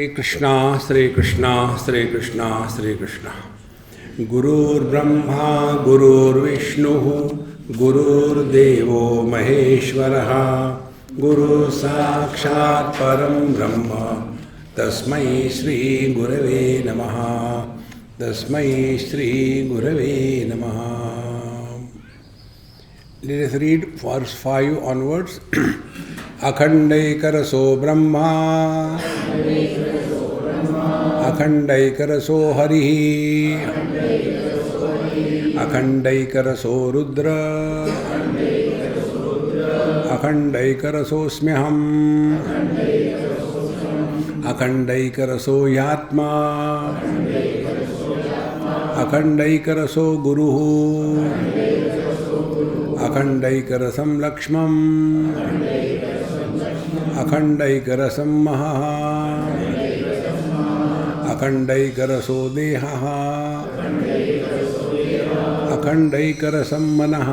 श्री कृष्णा श्री कृष्णा श्री कृष्णा। गुरुर्ब्रह्मा गुरुर्विष्णुः गुरुर्देवो महेश्वरः गुरु साक्षात् परं ब्रह्म तस्मै श्री गुरवे नमः। तस्मै श्री गुरवे नमः। Let us read verse 5 onwards. अखंडैकरसो Brahma अखंडैकरसो हरिः अखंडैकरसो रुद्र अखंडैकरसोऽस्म्यहम् अखंडैकरसो यात्मा अखंडैकरसो गुरुः अखंडैकरसं लक्ष्मम् अखंडैकरसं महः अखंडैकरसो देहः अखंडैकरसं मनः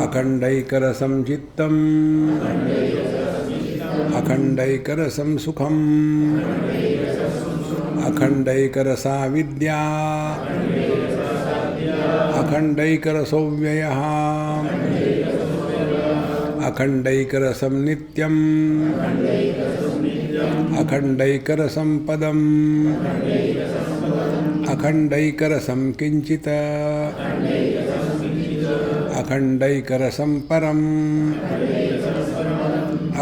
अखंडैकरसं चित्तम् अखंडैकरसं सुखम् अखंडैकरसा विद्या अखंडैकरसो व्ययः अखंडैकरसं नित्यम् अखंडैकरसं पदम् अखंडैकरसं किंचित् अखंडैकरसं परम्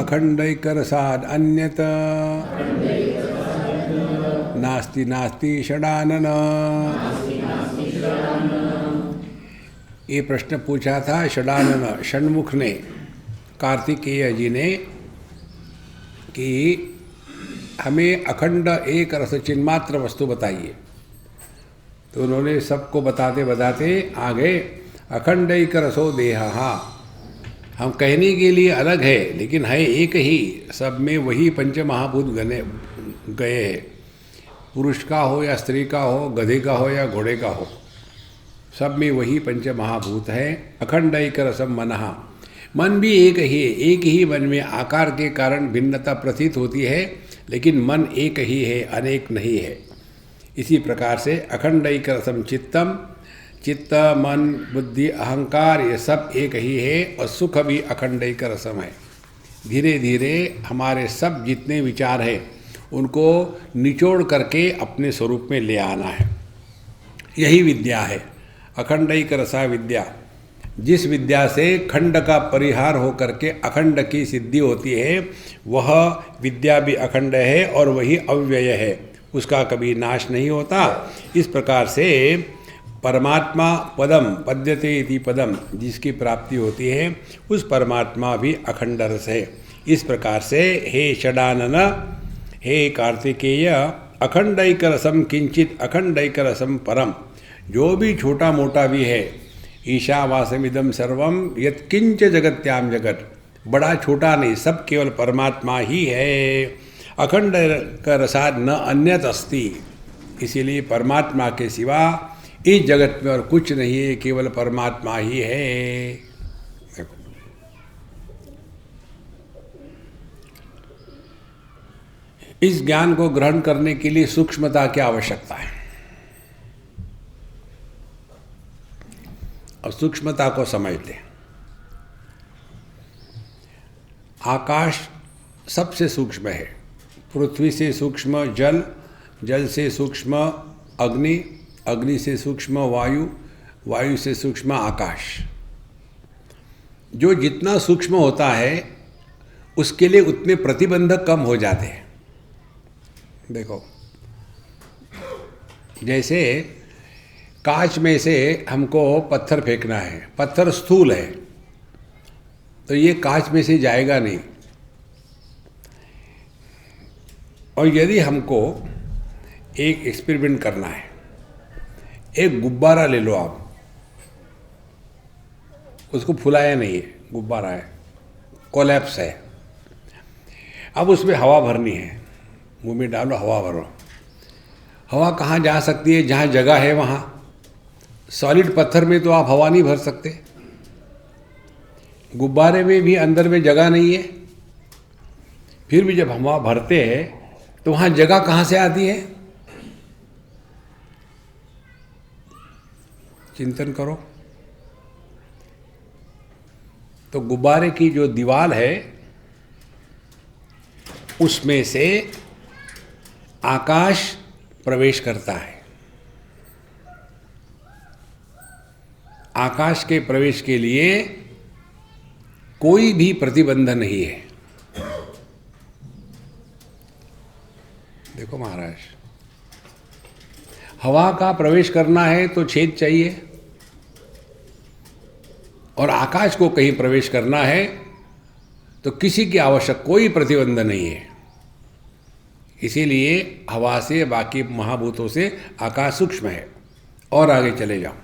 अखंडैकरसाद् अन्यत् नास्ति नास्ति षडानन। ये प्रश्न पूछा था षडानन षण्मुख ने कार्तिकेय जी ने कि हमें अखंड एक रस चिन्मात्र वस्तु बताइए। तो उन्होंने सबको बताते बताते आगे अखंड एक रसो देहा, हम कहने के लिए अलग है लेकिन है एक ही, सब में वही पंच महाभूत गए हैं। पुरुष का हो या स्त्री का हो, गधे का हो या घोड़े का हो, सब में वही पंच महाभूत है। अखंड एक रसम मनः, मन भी एक ही है। एक ही मन में आकार के कारण भिन्नता प्रतीत होती है लेकिन मन एक ही है, अनेक नहीं है। इसी प्रकार से अखंड एक रसम चित्तम, चित्त मन बुद्धि अहंकार ये सब एक ही है और सुख भी अखंड एक रसम है। धीरे धीरे हमारे सब जितने विचार हैं उनको निचोड़ करके अपने स्वरूप में ले आना है। यही विद्या है अखंड एक रसा विद्या। जिस विद्या से खंड का परिहार हो करके अखंड की सिद्धि होती है वह विद्या भी अखंड है और वही अव्यय है, उसका कभी नाश नहीं होता। इस प्रकार से परमात्मा पदम पद्यते इति पदम, जिसकी प्राप्ति होती है उस परमात्मा भी अखंड रस है। इस प्रकार से हे षडानन, हे कार्तिकेय, अखंडैक रसम किंचित अखंडैक रसम परम, जो भी छोटा मोटा भी है, ईशावासमिदं सर्वम यत्किंच जगत्याम जगत, बड़ा छोटा नहीं, सब केवल परमात्मा ही है। अखंड का रसाद न अन्यत अस्ति, इसीलिए परमात्मा के सिवा इस जगत में और कुछ नहीं है, केवल परमात्मा ही है। देखो इस ज्ञान को ग्रहण करने के लिए सूक्ष्मता की आवश्यकता है और सूक्ष्मता को समझते हैं। आकाश सबसे सूक्ष्म है, पृथ्वी से सूक्ष्म जल, जल से सूक्ष्म अग्नि, अग्नि से सूक्ष्म वायु, वायु से सूक्ष्म आकाश। जो जितना सूक्ष्म होता है उसके लिए उतने प्रतिबंधक कम हो जाते हैं। देखो जैसे कांच में से हमको पत्थर फेंकना है, पत्थर स्थूल है तो ये कांच में से जाएगा नहीं। और यदि हमको एक एक्सपेरिमेंट करना है, एक गुब्बारा ले लो आप, उसको फुलाया नहीं है, गुब्बारा है, कोलैप्स है। अब उसमें हवा भरनी है, मुंह में डालो हवा भरो। हवा कहाँ जा सकती है? जहाँ जगह है वहाँ। सॉलिड पत्थर में तो आप हवा नहीं भर सकते, गुब्बारे में भी अंदर में जगह नहीं है, फिर भी जब हवा भरते हैं तो वहाँ जगह कहाँ से आती है? चिंतन करो। तो गुब्बारे की जो दीवार है उसमें से आकाश प्रवेश करता है। आकाश के प्रवेश के लिए कोई भी प्रतिबंध नहीं है। देखो महाराज, हवा का प्रवेश करना है तो छेद चाहिए, और आकाश को कहीं प्रवेश करना है तो किसी की आवश्यक कोई प्रतिबंध नहीं है। इसीलिए हवा से, बाकी महाभूतों से आकाश सूक्ष्म है। और आगे चले जाओ।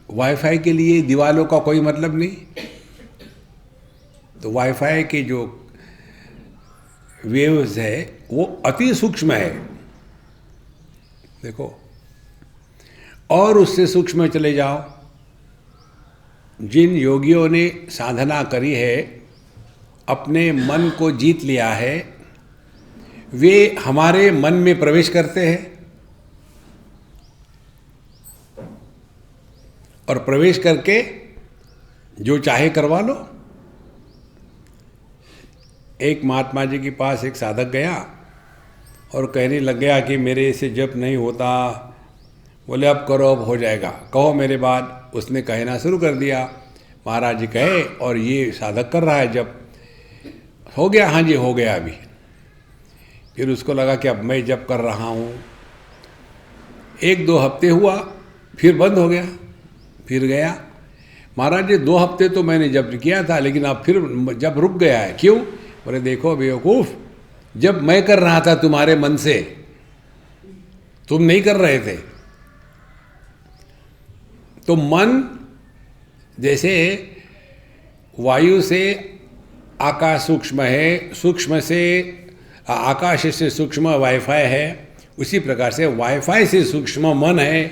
वाईफाई के लिए दीवालों का कोई मतलब नहीं। तो वाईफाई के जो वेव्स है वो अति सूक्ष्म है। देखो, और उससे सूक्ष्म चले जाओ। जिन योगियों ने साधना करी है, अपने मन को जीत लिया है, वे हमारे मन में प्रवेश करते हैं और प्रवेश करके जो चाहे करवा लो। एक महात्मा जी के पास एक साधक गया और कहने लग गया कि मेरे से जप नहीं होता। बोले अब करो, अब हो जाएगा, कहो मेरे बाद। उसने कहना शुरू कर दिया। महाराज जी कहे और ये साधक कर रहा है जप। हो गया? हाँ जी हो गया अभी। फिर उसको लगा कि अब मैं जप कर रहा हूँ। 1-2 हफ्ते हुआ, फिर बंद हो गया। फिर गया, महाराज जी 2 हफ्ते तो मैंने जप किया था, लेकिन अब फिर जप रुक गया है। क्यों? बोले देखो बेवकूफ़, जब मैं कर रहा था तुम्हारे मन से, तुम नहीं कर रहे थे। तो मन जैसे वायु से आकाश सूक्ष्म है, सूक्ष्म से आकाश से सूक्ष्म वाईफाई है, उसी प्रकार से वाईफाई से सूक्ष्म मन है।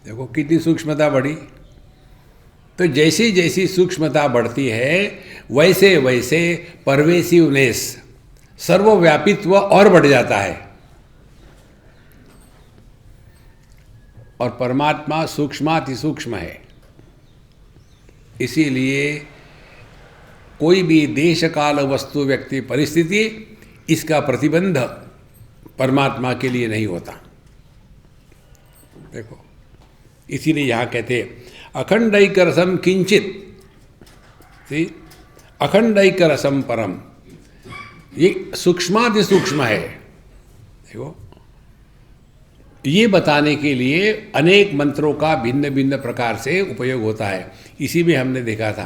देखो कितनी सूक्ष्मता बढ़ी। तो जैसी जैसी सूक्ष्मता बढ़ती है वैसे वैसे परवेसिवनेस, सर्वव्यापित्व और बढ़ जाता है। और परमात्मा सूक्ष्माति सूक्ष्म है। इसीलिए कोई भी देश काल वस्तु व्यक्ति परिस्थिति, इसका प्रतिबंध परमात्मा के लिए नहीं होता। देखो, इसीलिए यहाँ कहते अखंडैक रसम किंचित, अखंडैक रसम परम। ये सूक्ष्माति सूक्ष्म है। देखो, ये बताने के लिए अनेक मंत्रों का भिन्न भिन्न प्रकार से उपयोग होता है। इसी में हमने देखा था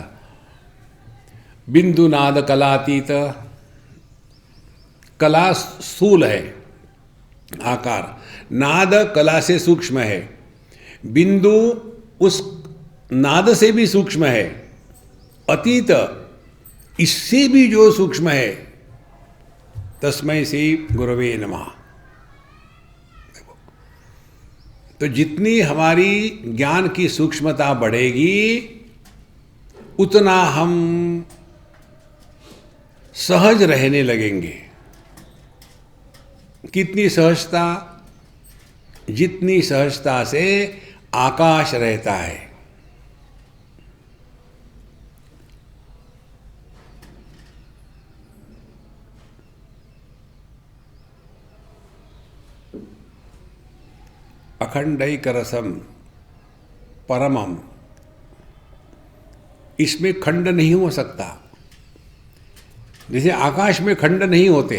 बिंदु नाद कलातीत। कला स्थूल है आकार, नाद कला से सूक्ष्म है, बिंदु उस नाद से भी सूक्ष्म है, अतीत इससे भी जो सूक्ष्म है, तस्मै श्री गुरवे नमः। तो जितनी हमारी ज्ञान की सूक्ष्मता बढ़ेगी उतना हम सहज रहने लगेंगे। कितनी सहजता? जितनी सहजता से आकाश रहता है। अखंडैक रसम परमम, इसमें खंड नहीं हो सकता। जैसे आकाश में खंड नहीं होते।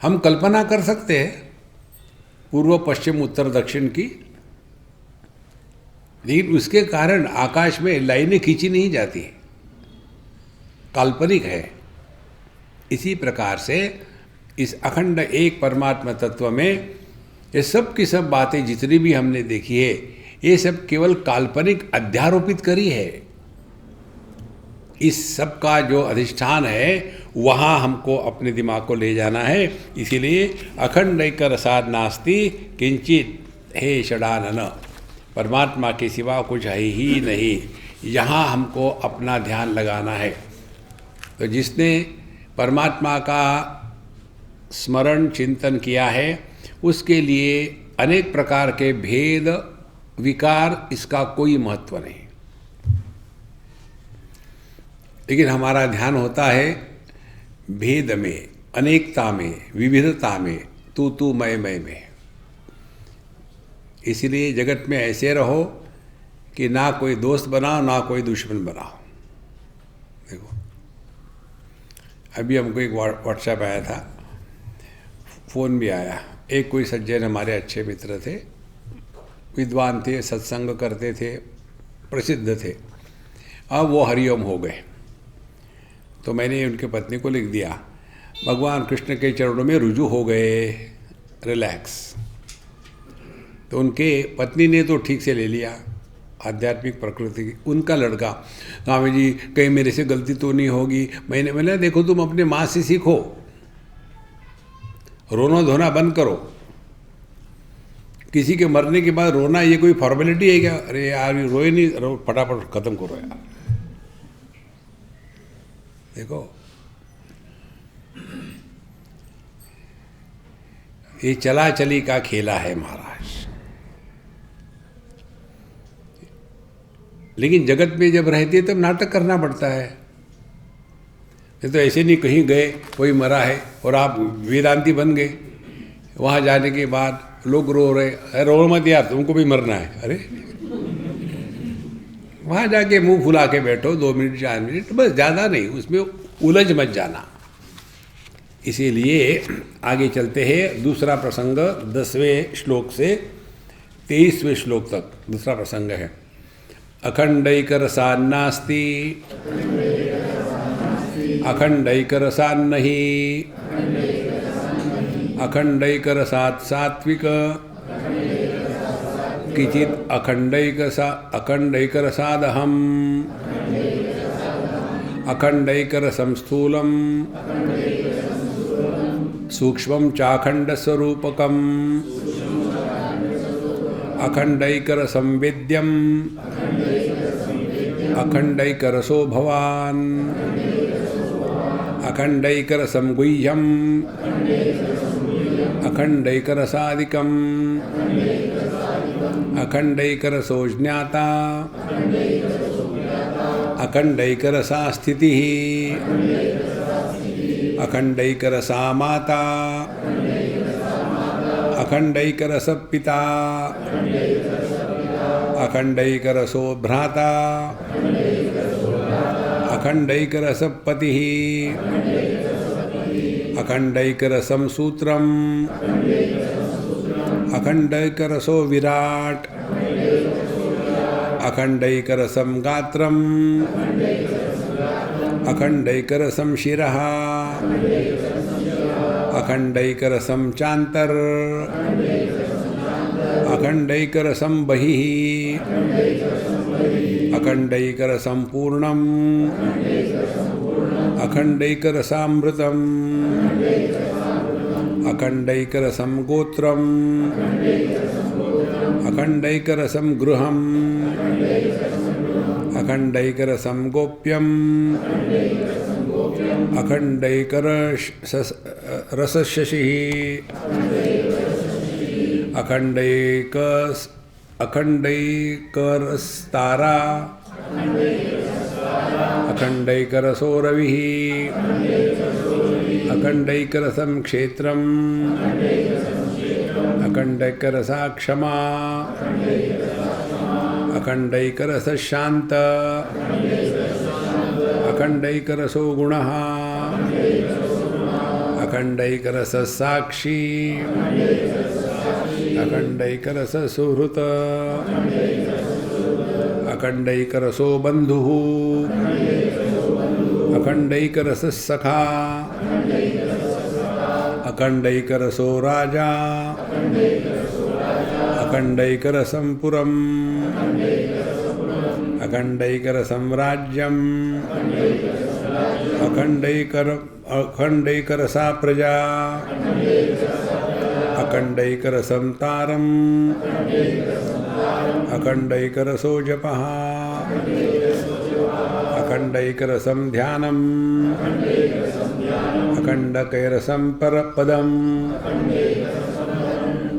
हम कल्पना कर सकते हैं पूर्व पश्चिम उत्तर दक्षिण की, लेकिन उसके कारण आकाश में लाइनें खींची नहीं जाती, काल्पनिक है। इसी प्रकार से इस अखंड एक परमात्मा तत्व में ये सब की सब बातें जितनी भी हमने देखी है, ये सब केवल काल्पनिक अध्यारोपित करी है। इस सब का जो अधिष्ठान है वहाँ हमको अपने दिमाग को ले जाना है। इसीलिए अखंडैक रसाद नास्ति किंचित हे षडानन, परमात्मा के सिवा कुछ है ही नहीं, यहाँ हमको अपना ध्यान लगाना है। तो जिसने परमात्मा का स्मरण चिंतन किया है उसके लिए अनेक प्रकार के भेद विकार इसका कोई महत्व नहीं, लेकिन हमारा ध्यान होता है भेद में, अनेकता में, विविधता में, तू मैं में। इसलिए जगत में ऐसे रहो कि ना कोई दोस्त बनाओ ना कोई दुश्मन बनाओ। देखो अभी हमको एक व्हाट्सएप आया था, फ़ोन भी आया, एक कोई सज्जन हमारे अच्छे मित्र थे, विद्वान थे, सत्संग करते थे, प्रसिद्ध थे, अब वो हरिओम हो गए। तो मैंने उनके पत्नी को लिख दिया, भगवान कृष्ण के चरणों में रुजू हो गए, रिलैक्स। तो उनके पत्नी ने तो ठीक से ले लिया, आध्यात्मिक प्रकृति की। उनका लड़का, स्वामी जी कहीं मेरे से गलती तो नहीं होगी। मैंने देखो तुम अपने माँ से सीखो, रोना धोना बंद करो। किसी के मरने के बाद रोना ये कोई फॉर्मेलिटी है क्या? अरे यार रोए नहीं, रो फटाफट खत्म करो यार। देखो ये चला चली का खेला है महाराज। लेकिन जगत में जब रहती है तब नाटक करना पड़ता है। ये तो ऐसे नहीं कहीं गए, कोई मरा है और आप वेदांती बन गए, वहाँ जाने के बाद लोग रो रहे, अरे रो मत यार तुमको भी मरना है। अरे वहाँ जाके मुंह फुला के बैठो 2 मिनट 4 मिनट, बस, ज़्यादा नहीं, उसमें उलझ मत जाना। इसीलिए आगे चलते हैं, दूसरा प्रसंग 10वें श्लोक से 23वें श्लोक तक दूसरा प्रसंग है। अखंडैकरसान्नास्ति अखंडैकरसान्नहि अखंडैकरसात् सात्विक किचित् अखंडैकरसादहम् अखंडैकरसं स्थूलम् सूक्ष्मं चाखंडस्वरूपकम् अखंडैकरसं वेद्यम् अखंडैकरसो भवान् अखंडैकरसं गुह्यम् अखंडैकरसादिकम् अखंडैकरसो ज्ञाता अखंडैकरसा स्थितिः अखंडैकरसा माता अखंडैकरस पिता अखंडैकरसो भ्राता अखंडैकरस पतिः अखंडैकरसं सूत्रम् अखंडैकरसो विराट अखंडैकरसं गात्रम् अखंडैकरसं शिरः अखंडैकरसं चान्तर अखंडैकरसं बहिः अखंडैकरसं पूर्णम् अखंडैकरसामृतम् अखंडैकरसं गोत्रम् अखंडैकरसं गृहम् अखंडैकरसं गोप्यम् अखंडैकरसशशिः अखंडैकरस्तारा अखंडैकरसो रविः अखंडैकरसं क्षेत्रम् अखंडैकरसा क्षमा अखंडैकरसः शान्त अखंडैकरसो गुणः अखंडैकरसः साक्षी अखंडैकरसः सुहृत् अखंडैकरसो बन्धुः अखंडैकरसः सखा अखंडैकरसो राजा अखंडैकरसं पुरम् अखंडैकरसं राज्यम् अखंडैकरसा प्रजा अखंडैकरसं तारम् अखंडैकरसो जपः अखंडैकरसं ध्यानम् अखंडकैरसं परपदम्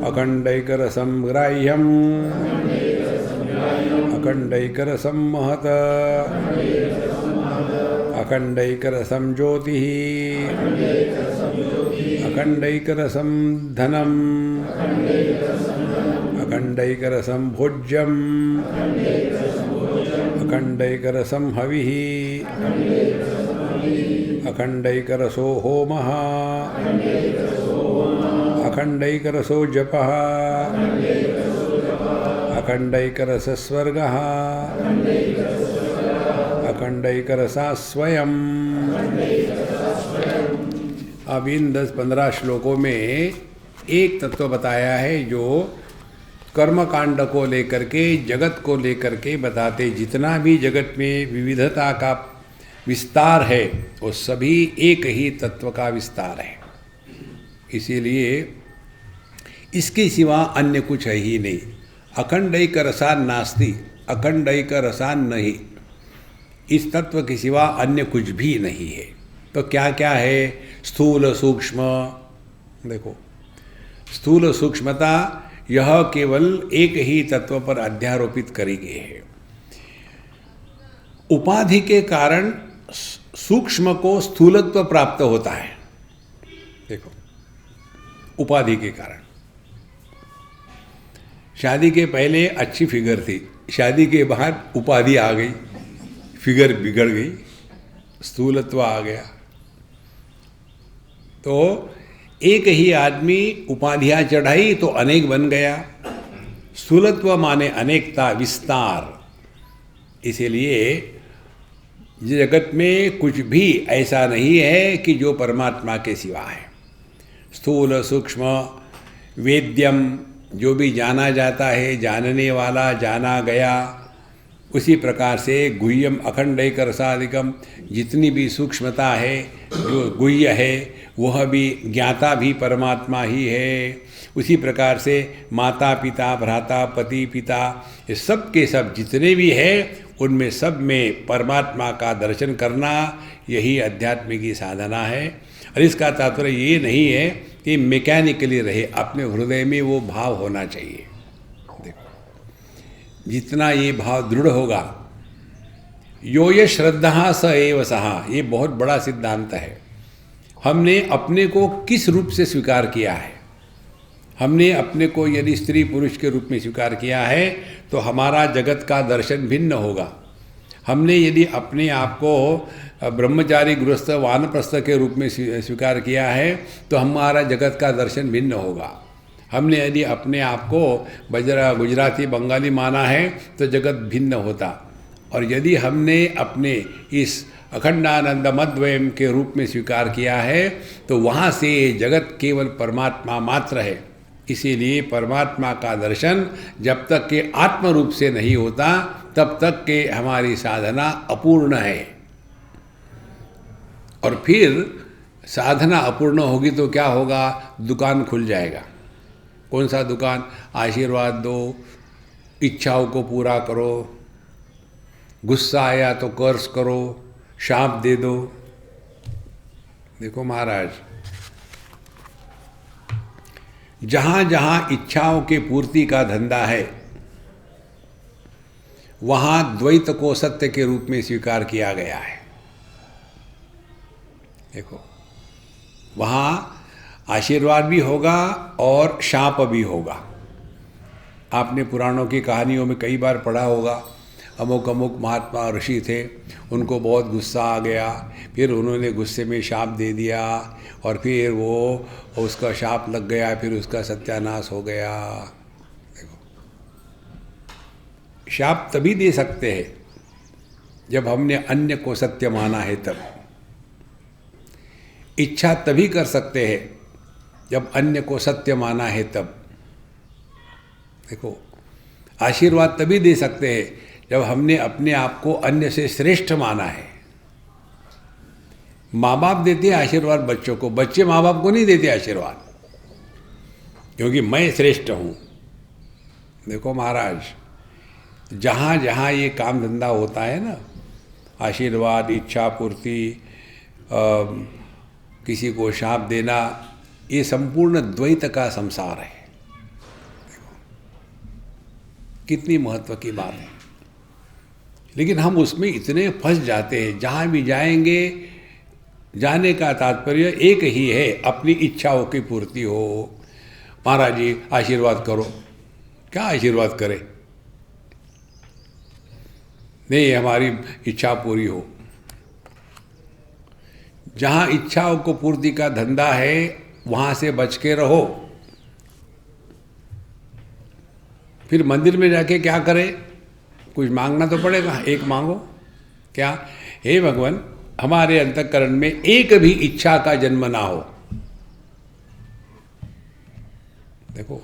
अखंडैकरसं ग्राह्यम् अखंडैकरसं महत् अखंडैकरसं ज्योतिः अखंडैकरसं धनम् अखंडैकरसं भोज्यम् अखंडैकरसं हविः अखंडैकरसो होमः अखंडैकरसो जपः अखंडैकरसः स्वर्गः अखंडैकरसा स्वयं। अब इन 10-15 श्लोकों में एक तत्व बताया है जो कर्मकांड को लेकर के, जगत को लेकर के बताते। जितना भी जगत में विविधता का विस्तार है वो सभी एक ही तत्व का विस्तार है। इसीलिए इसके सिवा अन्य कुछ है ही नहीं। अखंडैक रसान नास्ति, अखंडैक रसान नहीं, इस तत्व के सिवा अन्य कुछ भी नहीं है। तो क्या क्या है? स्थूल सूक्ष्म, देखो स्थूल सूक्ष्मता यह केवल एक ही तत्व पर अध्यारोपित करी गई है। उपाधि के कारण सूक्ष्म को स्थूलत्व प्राप्त होता है। देखो उपाधि के कारण, शादी के पहले अच्छी फिगर थी, शादी के बाद उपाधि आ गई, फिगर बिगड़ गई, स्थूलत्व आ गया। तो एक ही आदमी उपाधियां चढ़ाई तो अनेक बन गया। स्थूलत्व माने अनेकता, विस्तार। इसीलिए जगत में कुछ भी ऐसा नहीं है कि जो परमात्मा के सिवा है। स्थूल सूक्ष्म वेद्यम, जो भी जाना जाता है, जानने वाला, जाना गया, उसी प्रकार से गुह्यम अखंडैक रसादिकम, जितनी भी सूक्ष्मता है, जो गुह्य है वह भी ज्ञाता भी परमात्मा ही है। उसी प्रकार से माता पिता भ्राता पति पिता, ये सब के सब जितने भी हैं उनमें सब में परमात्मा का दर्शन करना, यही अध्यात्म की साधना है। और इसका तात्पर्य ये नहीं है कि मैकेनिकली रहे, अपने हृदय में वो भाव होना चाहिए। देखो जितना ये भाव दृढ़ होगा, यो ये श्रद्धा स एव सहा, ये बहुत बड़ा सिद्धांत है। हमने अपने को किस रूप से स्वीकार किया है? हमने अपने को यदि स्त्री पुरुष के रूप में स्वीकार किया है तो हमारा जगत का दर्शन भिन्न होगा। हमने यदि अपने आप को ब्रह्मचारी गृहस्थ वानप्रस्थ के रूप में स्वीकार किया है तो हमारा जगत का दर्शन भिन्न होगा। हमने यदि अपने आप को गुजराती बंगाली माना है तो जगत भिन्न होता। और यदि हमने अपने इस अखंडानंद मद्वयम के रूप में स्वीकार किया है तो वहाँ से जगत केवल परमात्मा मात्र है। इसीलिए परमात्मा का दर्शन जब तक के आत्म रूप से नहीं होता तब तक के हमारी साधना अपूर्ण है। और फिर साधना अपूर्ण होगी तो क्या होगा? दुकान खुल जाएगा। कौन सा दुकान? आशीर्वाद दो, इच्छाओं को पूरा करो, गुस्सा आया तो कर्ज करो, शाप दे दो। देखो महाराज, जहाँ जहाँ इच्छाओं के पूर्ति का धंधा है वहाँ द्वैत को सत्य के रूप में स्वीकार किया गया है। देखो वहाँ आशीर्वाद भी होगा और शाप भी होगा। आपने पुराणों की कहानियों में कई बार पढ़ा होगा, अमुक अमुक महात्मा ऋषि थे, उनको बहुत गुस्सा आ गया, फिर उन्होंने गुस्से में शाप दे दिया और फिर वो उसका शाप लग गया, फिर उसका सत्यानाश हो गया। देखो शाप तभी दे सकते हैं जब हमने अन्य को सत्य माना है तब। इच्छा तभी कर सकते हैं जब अन्य को सत्य माना है तब। देखो आशीर्वाद तभी दे सकते हैं जब हमने अपने आप को अन्य से श्रेष्ठ माना है। माँ बाप देते हैं आशीर्वाद बच्चों को, बच्चे माँ बाप को नहीं देते आशीर्वाद, क्योंकि मैं श्रेष्ठ हूँ। देखो महाराज, जहाँ जहाँ ये काम धंधा होता है ना, आशीर्वाद, इच्छा पूर्ति, किसी को शाप देना, ये संपूर्ण द्वैत का संसार है। देखो कितनी महत्व की बात है। लेकिन हम उसमें इतने फंस जाते हैं, जहाँ भी जाएंगे, जाने का तात्पर्य एक ही है, अपनी इच्छाओं की पूर्ति हो। महाराज जी आशीर्वाद करो, क्या आशीर्वाद करें, नहीं हमारी इच्छा पूरी हो। जहाँ इच्छाओं को पूर्ति का धंधा है वहाँ से बच के रहो। फिर मंदिर में जाके क्या करें, कुछ मांगना तो पड़ेगा। एक मांगो, क्या, हे भगवान हमारे अंतःकरण में एक भी इच्छा का जन्म ना हो। देखो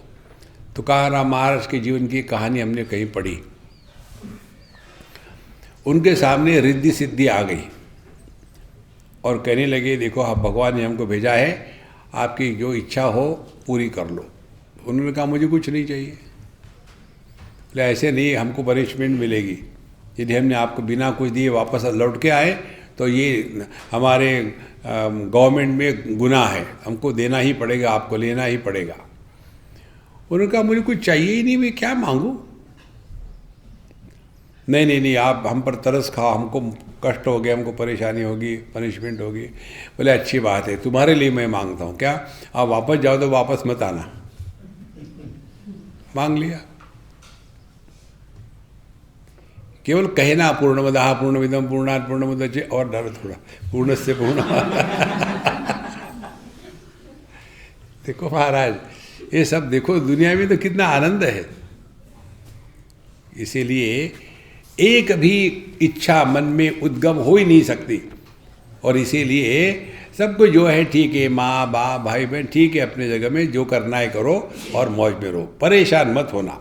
तुकाराम महाराज के जीवन की कहानी हमने कहीं पढ़ी। उनके सामने रिद्धि सिद्धि आ गई और कहने लगे देखो आप, भगवान ने हमको भेजा है, आपकी जो इच्छा हो पूरी कर लो। उन्होंने कहा मुझे कुछ नहीं चाहिए। बोले ऐसे नहीं, हमको पनिशमेंट मिलेगी यदि हमने आपको बिना कुछ दिए वापस लौट के आए तो ये हमारे गवर्नमेंट में गुनाह है, हमको देना ही पड़ेगा, आपको लेना ही पड़ेगा। उन्होंने कहा मुझे कुछ चाहिए ही नहीं, मैं क्या मांगूं। नहीं नहीं नहीं, आप हम पर तरस खाओ, हमको कष्ट हो गया, हमको परेशानी होगी, पनिशमेंट होगी। बोले अच्छी बात है, तुम्हारे लिए मैं मांगता हूँ, क्या आप वापस जाओ तो वापस मत आना। मांग लिया। केवल कहना पूर्णमदः पूर्णमिदं पूर्णात् पूर्णमुदच्यते, और डर थोड़ा पूर्णस्य पूर्ण। देखो महाराज, ये सब देखो दुनिया में तो कितना आनंद है। इसीलिए एक भी इच्छा मन में उद्गम हो ही नहीं सकती। और इसीलिए सबको जो है ठीक है, माँ बाप भाई बहन ठीक है, अपने जगह में जो करना है करो और मौज में रहो, परेशान मत होना।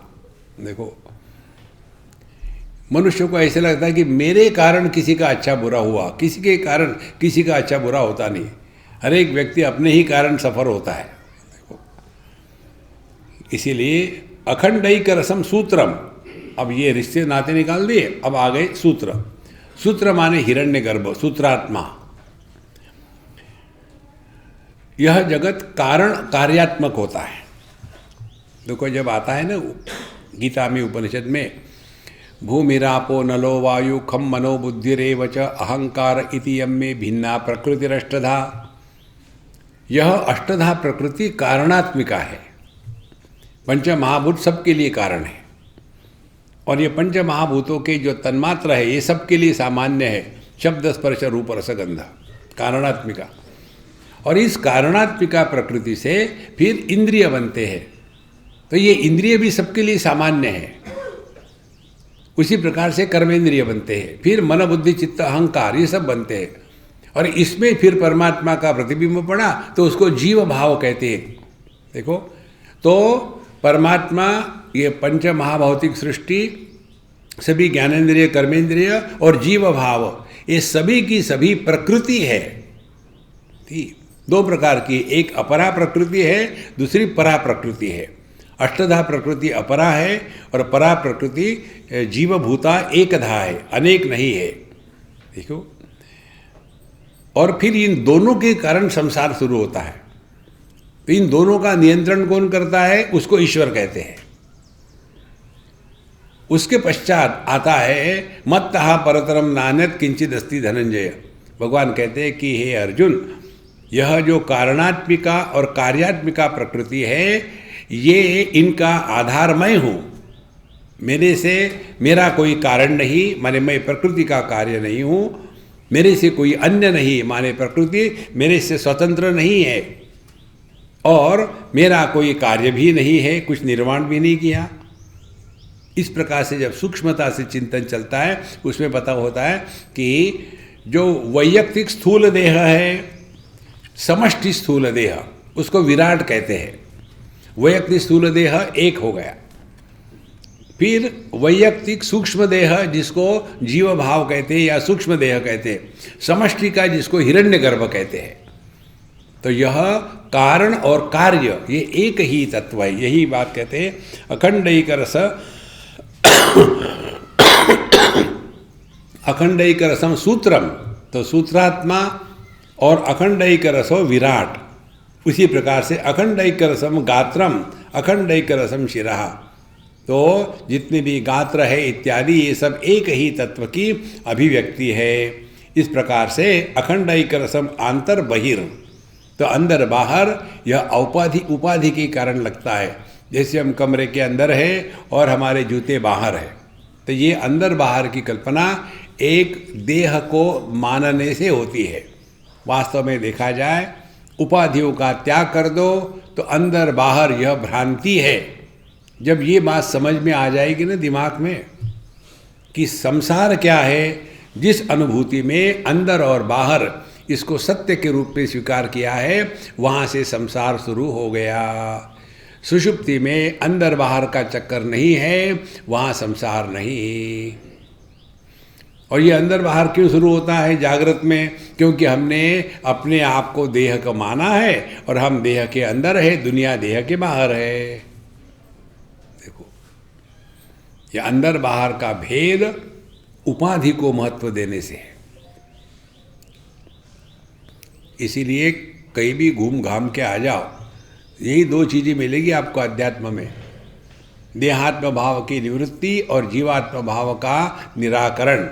देखो मनुष्य को ऐसे लगता है कि मेरे कारण किसी का अच्छा बुरा हुआ, किसी के कारण किसी का अच्छा बुरा होता नहीं। हर एक व्यक्ति अपने ही कारण सफर होता है। देखो इसीलिए अखंडैक रसम सूत्रम, अब ये रिश्ते नाते निकाल दिए, अब आ गए सूत्र। सूत्र माने हिरण्यगर्भ, सूत्रात्मा। यह जगत कारण कार्यात्मक होता है। देखो जब आता है ना गीता में, उपनिषद में, भूमिरापो नलो वायु खम मनो बुद्धिरेव च अहंकार इति यम में भिन्ना प्रकृतिरष्टधा। यह अष्टधा प्रकृति कारणात्मिका है। पंच महाभूत सबके लिए कारण है, और ये पंच महाभूतों के जो तन्मात्र है ये सबके लिए सामान्य है। शब्द स्पर्श रूप रसगंध, कारणात्मिका। और इस कारणात्मिका प्रकृति से फिर इंद्रिय बनते हैं, तो ये इंद्रिय भी सबके लिए सामान्य है। उसी प्रकार से कर्मेंद्रिय बनते हैं, फिर मन बुद्धि चित्त अहंकार ये सब बनते हैं। और इसमें फिर परमात्मा का प्रतिबिंब पड़ा तो उसको जीव भाव कहते हैं। देखो तो परमात्मा, ये पंच महाभौतिक सृष्टि, सभी ज्ञानेन्द्रिय कर्मेंद्रिय और जीव भाव, ये सभी की सभी प्रकृति है। ठीक, दो प्रकार की, एक अपरा प्रकृति है, दूसरी परा प्रकृति है। अष्टधा प्रकृति अपरा है और परा प्रकृति जीवभूता एकधा है, अनेक नहीं है। देखो, और फिर इन दोनों के कारण संसार शुरू होता है। तो इन दोनों का नियंत्रण कौन करता है, उसको ईश्वर कहते हैं। उसके पश्चात आता है मत्तः परतरम नान्यत् किंचिद अस्ति धनंजय। भगवान कहते हैं कि हे अर्जुन, यह जो कारणात्मिका और कार्यात्मिका प्रकृति है, ये इनका आधार मैं हूँ। मेरे से मेरा कोई कारण नहीं, माने मैं प्रकृति का कार्य नहीं हूँ। मेरे से कोई अन्य नहीं, माने प्रकृति मेरे से स्वतंत्र नहीं है, और मेरा कोई कार्य भी नहीं है, कुछ निर्माण भी नहीं किया। इस प्रकार से जब सूक्ष्मता से चिंतन चलता है, उसमें पता होता है कि जो वैयक्तिक स्थूल देह है, समष्टि स्थूल देह, उसको विराट कहते हैं। वैयक्तिक स्थूल देह एक हो गया। फिर वैयक्तिक सूक्ष्म देह, जिसको जीव भाव कहते हैं या सूक्ष्म देह कहते हैं, समष्टि का जिसको हिरण्यगर्भ कहते हैं। तो यह कारण और कार्य ये एक ही तत्व है। यही बात कहते हैं अखंडैक रस अखंडैक रसम सूत्रम, तो सूत्रात्मा और अखंडैक रसो विराट। उसी प्रकार से अखंडैक रसम गात्रम, अखंडैक रसम शिरः, तो जितने भी गात्र है इत्यादि ये सब एक ही तत्व की अभिव्यक्ति है। इस प्रकार से अखंडैक रसम आंतर बहिर, तो अंदर बाहर यह उपाधि के कारण लगता है। जैसे हम कमरे के अंदर है और हमारे जूते बाहर है, तो ये अंदर बाहर की कल्पना एक देह को मानने से होती है। वास्तव में देखा जाए उपाधियों का त्याग कर दो तो अंदर बाहर यह भ्रांति है। जब ये बात समझ में आ जाएगी ना दिमाग में कि संसार क्या है, जिस अनुभूति में अंदर और बाहर इसको सत्य के रूप में स्वीकार किया है, वहाँ से संसार शुरू हो गया। सुषुप्ति में अंदर बाहर का चक्कर नहीं है, वहाँ संसार नहीं। और ये अंदर बाहर क्यों शुरू होता है जागृत में? क्योंकि हमने अपने आप को देह का माना है और हम देह के अंदर है, दुनिया देह के बाहर है। देखो, ये अंदर बाहर का भेद उपाधि को महत्व देने से है। इसीलिए कहीं भी घूम घाम के आ जाओ, यही दो चीज़ें मिलेगी आपको अध्यात्म में, देहात्म भाव की निवृत्ति और जीवात्म भाव का निराकरण।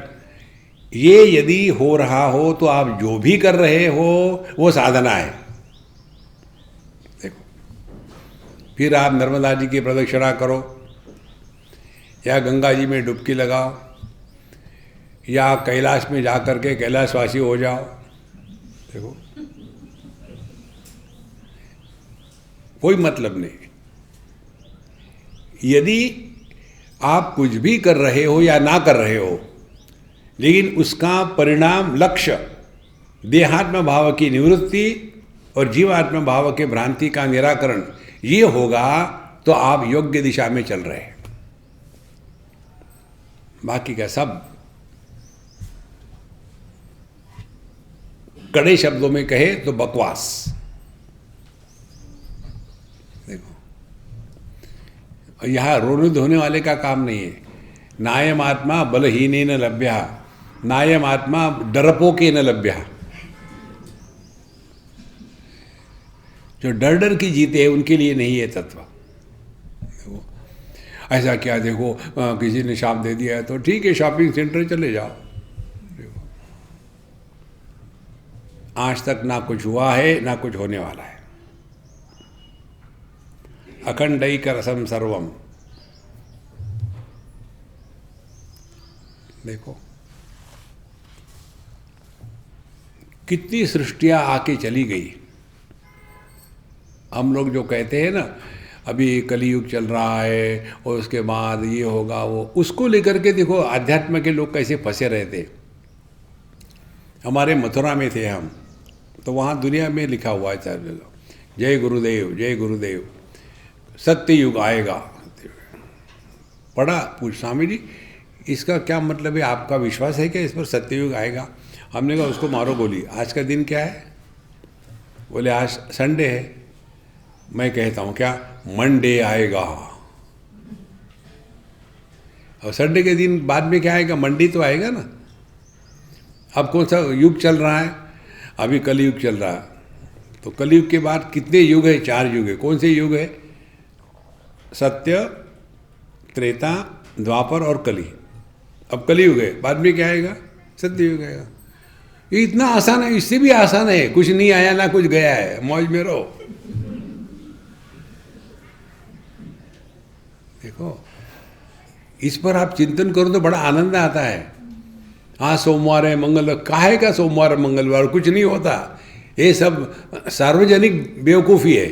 ये यदि हो रहा हो तो आप जो भी कर रहे हो वो साधना है। देखो, फिर आप नर्मदा जी की प्रदक्षिणा करो, या गंगा जी में डुबकी लगाओ, या कैलाश में जा कर के कैलाशवासी हो जाओ। देखो, कोई मतलब नहीं। यदि आप कुछ भी कर रहे हो या ना कर रहे हो, लेकिन उसका परिणाम लक्ष्य देहात्म भाव की निवृत्ति और जीवात्म भाव के भ्रांति का निराकरण ये होगा, तो आप योग्य दिशा में चल रहे हैं। बाकी का सब कड़े शब्दों में कहे तो बकवास। देखो, यहाँ रोने धोने वाले का काम नहीं है। नायम आत्मा बलहीनेन लभ्या, नायम आत्मा डरपोकेन लभ्या। जो डर डर की जीते हैं उनके लिए नहीं है तत्व। देखो, ऐसा क्या, देखो किसी ने शाप दे दिया है तो ठीक है, शॉपिंग सेंटर चले जाओ। आज तक ना कुछ हुआ है ना कुछ होने वाला है। अखंडैक रसम सर्वम। देखो कितनी सृष्टियां आके चली गई। हम लोग जो कहते हैं ना अभी कलियुग चल रहा है और उसके बाद ये होगा वो, उसको लेकर के देखो अध्यात्म के लोग कैसे फंसे रहते। हमारे मथुरा में थे हम, तो वहाँ दुनिया में लिखा हुआ है चार जगह, जय गुरुदेव जय गुरुदेव, सत्य युग आएगा। पढ़ा, पूछ स्वामी जी इसका क्या मतलब है, आपका विश्वास है क्या इस पर सत्ययुग आएगा? हमने कहा उसको मारो गोली। आज का दिन क्या है? बोले आज संडे है। मैं कहता हूँ क्या, मंडे आएगा। और संडे के दिन बाद में क्या आएगा? मंडे तो आएगा ना। अब कौन सा युग चल रहा है? अभी कलयुग चल रहा है। तो कलयुग के बाद कितने युग है? 4 युग है। कौन से युग है? सत्य, त्रेता, द्वापर और कली। अब कलयुग है, बाद में क्या आएगा? सत्ययुग आएगा। ये इतना आसान है, इससे भी आसान है। कुछ नहीं आया ना कुछ गया है, मौज में रहो। देखो, इस पर आप चिंतन करो तो बड़ा आनंद आता है। हाँ सोमवार है, मंगलवार, काहे का सोमवार मंगलवार? कुछ नहीं होता। ये सब सार्वजनिक बेवकूफ़ी है।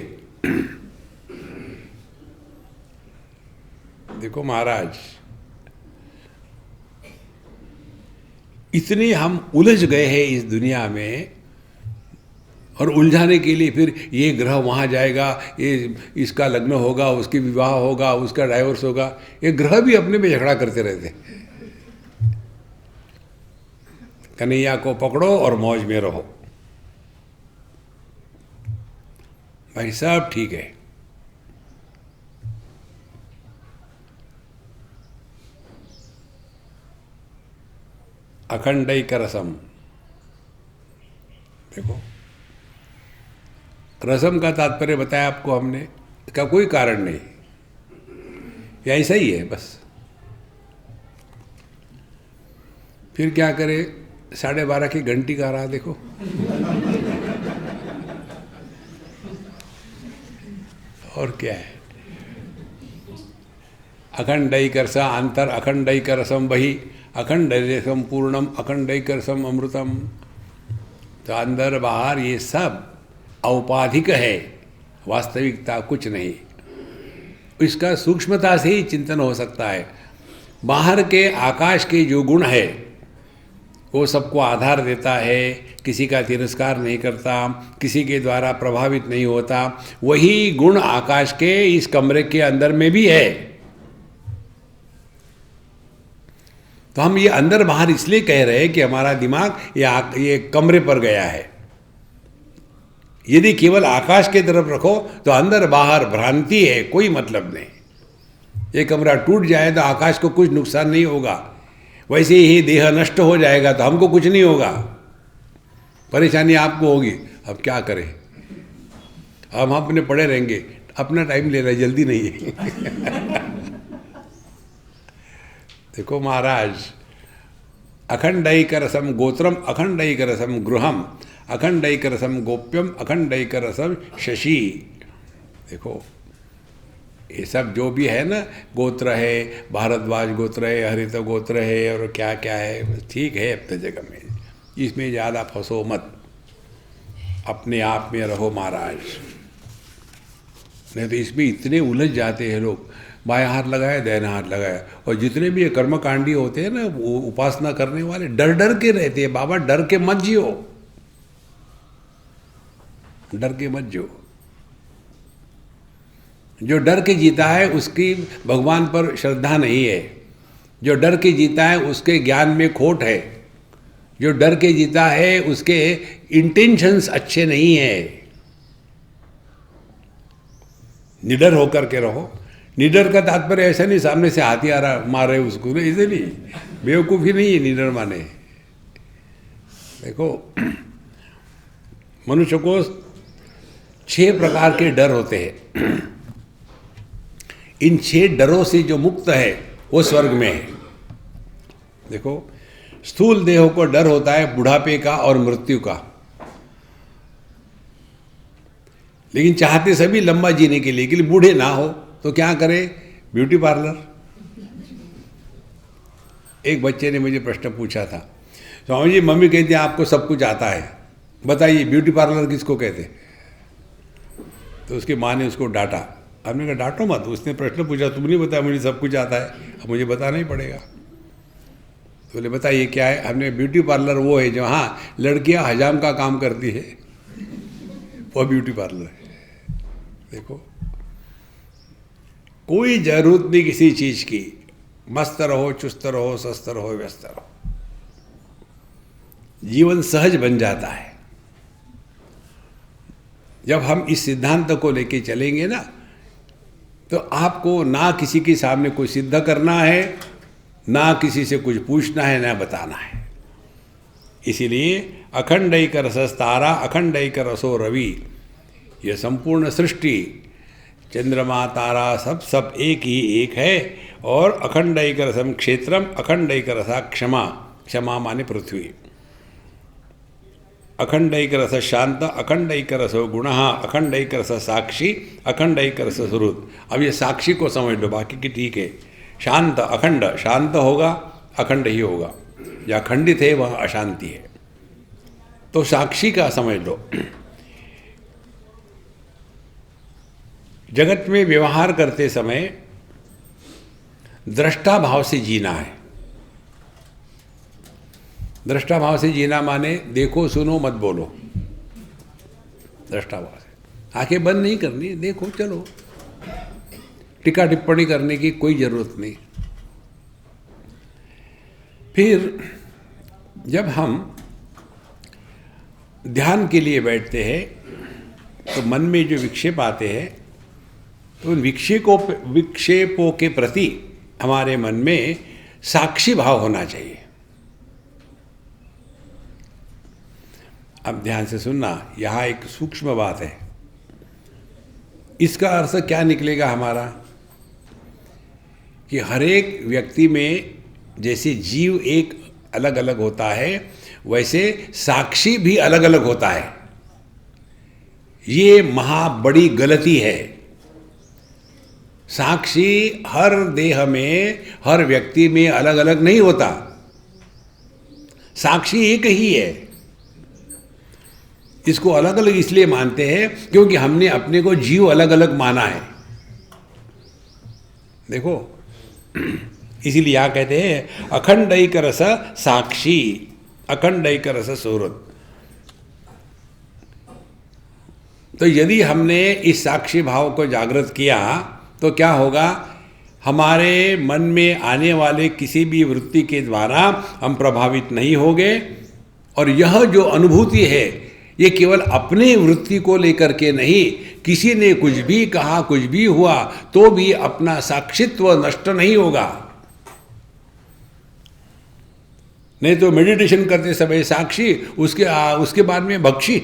देखो महाराज, इतने हम उलझ गए हैं इस दुनिया में, और उलझाने के लिए फिर ये ग्रह वहाँ जाएगा, ये इसका लग्न होगा, उसकी विवाह होगा, उसका डाइवोर्स होगा। ये ग्रह भी अपने में झगड़ा करते रहते। कन्हैया को पकड़ो और मौज में रहो। भाई सब ठीक है। अखंडैक रसम। देखो, रसम का तात्पर्य बताया आपको हमने, इसका कोई कारण नहीं, या ऐसा ही है बस। फिर क्या करे, 12:30 की घंटी का रहा देखो। और क्या है, अखंडैक रस अंतर अखंडैक रसम बही अखंडैकम पूर्णम अखंडैक रसम अमृतम। तो अंदर बाहर ये सब औपाधिक है, वास्तविकता कुछ नहीं। इसका सूक्ष्मता से ही चिंतन हो सकता है। बाहर के आकाश के जो गुण है वो सबको आधार देता है, किसी का तिरस्कार नहीं करता, किसी के द्वारा प्रभावित नहीं होता, वही गुण आकाश के इस कमरे के अंदर में भी है। तो हम ये अंदर बाहर इसलिए कह रहे हैं कि हमारा दिमाग ये कमरे पर गया है। यदि केवल आकाश की तरफ रखो तो अंदर बाहर भ्रांति है, कोई मतलब नहीं। ये कमरा टूट जाए तो आकाश को कुछ नुकसान नहीं होगा, वैसे ही देह नष्ट हो जाएगा तो हमको कुछ नहीं होगा, परेशानी आपको होगी। अब क्या करें, हम अपने पड़े रहेंगे, अपना टाइम ले रहे, जल्दी नहीं है। देखो महाराज, अखंडैक रसम गोत्रम अखंडैक रसम गृहम अखंडैक रसम गोप्यम अखंडैक रसम शशि। देखो ये सब जो भी है ना, गोत्र है, भारद्वाज गोत्र है, हरित गोत्र है, और क्या क्या है, ठीक है अपने जगह में, इसमें ज़्यादा फंसो मत, अपने आप में रहो महाराज। नहीं तो इसमें इतने उलझ जाते हैं लोग, बाएं हाथ लगाया दाहिना हाथ लगाया। और जितने भी ये कर्मकांडी होते हैं ना, वो उपासना करने वाले डर डर के रहते हैं। बाबा डर के मत जियो, डर के मत जियो। जो डर के जीता है उसकी भगवान पर श्रद्धा नहीं है, जो डर के जीता है उसके ज्ञान में खोट है, जो डर के जीता है उसके इंटेंशंस अच्छे नहीं है। निडर होकर के रहो। निडर का तात्पर्य ऐसा नहीं सामने से हाथी आ रहा मार रहे उसको, ऐसे नहीं, बेवकूफ़ी नहीं है निडर माने। देखो मनुष्य को 6 प्रकार के डर होते हैं। इन 6 डरों से जो मुक्त है वो स्वर्ग में है। देखो, स्थूल देह को डर होता है बुढ़ापे का और मृत्यु का, लेकिन चाहते सभी लंबा जीने के लिए बूढ़े ना हो, तो क्या करें, ब्यूटी पार्लर। एक बच्चे ने मुझे प्रश्न पूछा था, स्वामी जी मम्मी कहती है आपको सब कुछ आता है, बताइए ब्यूटी पार्लर किसको कहते। तो उसकी माँ ने उसको डांटा। हमने कहा डांटो मत, उसने प्रश्न पूछा, तुम नहीं बताया मुझे सब कुछ आता है, अब मुझे बताना ही पड़ेगा। तो बोले बताइए क्या है। हमने ब्यूटी पार्लर वो है जहाँ लड़कियाँ हजाम का काम करती है, वो ब्यूटी पार्लर है। देखो कोई जरूरत नहीं किसी चीज की, मस्त रहो, चुस्त रहो, स्वस्थ रहो, व्यस्त रहो, जीवन सहज बन जाता है। जब हम इस सिद्धांत को लेके चलेंगे ना, तो आपको ना किसी के सामने कोई सिद्ध करना है, ना किसी से कुछ पूछना है, ना बताना है। इसीलिए अखंडैक रसस्तारा अखंडैक रसो रवि, यह संपूर्ण सृष्टि, चंद्रमा तारा सब एक ही एक है। और अखंडैक रसम क्षेत्रम अखंडैक रसा क्षमा, क्षमा माने पृथ्वी, अखंडैक रस शांत अखंडैक रसो गुण अखंडैक रस साक्षी अखंडैक रस सुहृद। अब ये साक्षी को समझ लो, बाकी की ठीक है। शांत अखंड, शांत होगा अखंड ही होगा, जहाँ खंडित है वह अशांति है। तो साक्षी का समझ लो। जगत में व्यवहार करते समय दृष्टा भाव से जीना है। दृष्टा भाव से जीना माने देखो सुनो मत बोलो, दृष्टा भाव से। आंखें बंद नहीं करनी, देखो चलो, टिक्का टिप्पणी करने की कोई जरूरत नहीं। फिर जब हम ध्यान के लिए बैठते हैं तो मन में जो विक्षेप आते हैं, तो उन विक्षेपों के प्रति हमारे मन में साक्षी भाव होना चाहिए। अब ध्यान से सुनना, यहाँ एक सूक्ष्म बात है। इसका अर्थ क्या निकलेगा हमारा, कि हर एक व्यक्ति में जैसे जीव एक अलग अलग होता है, वैसे साक्षी भी अलग अलग होता है। ये महा बड़ी गलती है। साक्षी हर देह में, हर व्यक्ति में अलग अलग नहीं होता। साक्षी एक ही है। इसको अलग अलग इसलिए मानते हैं क्योंकि हमने अपने को जीव अलग अलग माना है। देखो, इसीलिए यहां कहते हैं अखंडैक रस साक्षी, अखंडैक रस सुहृद। तो यदि हमने इस साक्षी भाव को जागृत किया तो क्या होगा, हमारे मन में आने वाले किसी भी वृत्ति के द्वारा हम प्रभावित नहीं होंगे। और यह जो अनुभूति है ये केवल अपने वृत्ति को लेकर के नहीं, किसी ने कुछ भी कहा, कुछ भी हुआ तो भी अपना साक्षित्व नष्ट नहीं होगा। नहीं तो मेडिटेशन करते समय साक्षी, उसके बाद में भक्षी,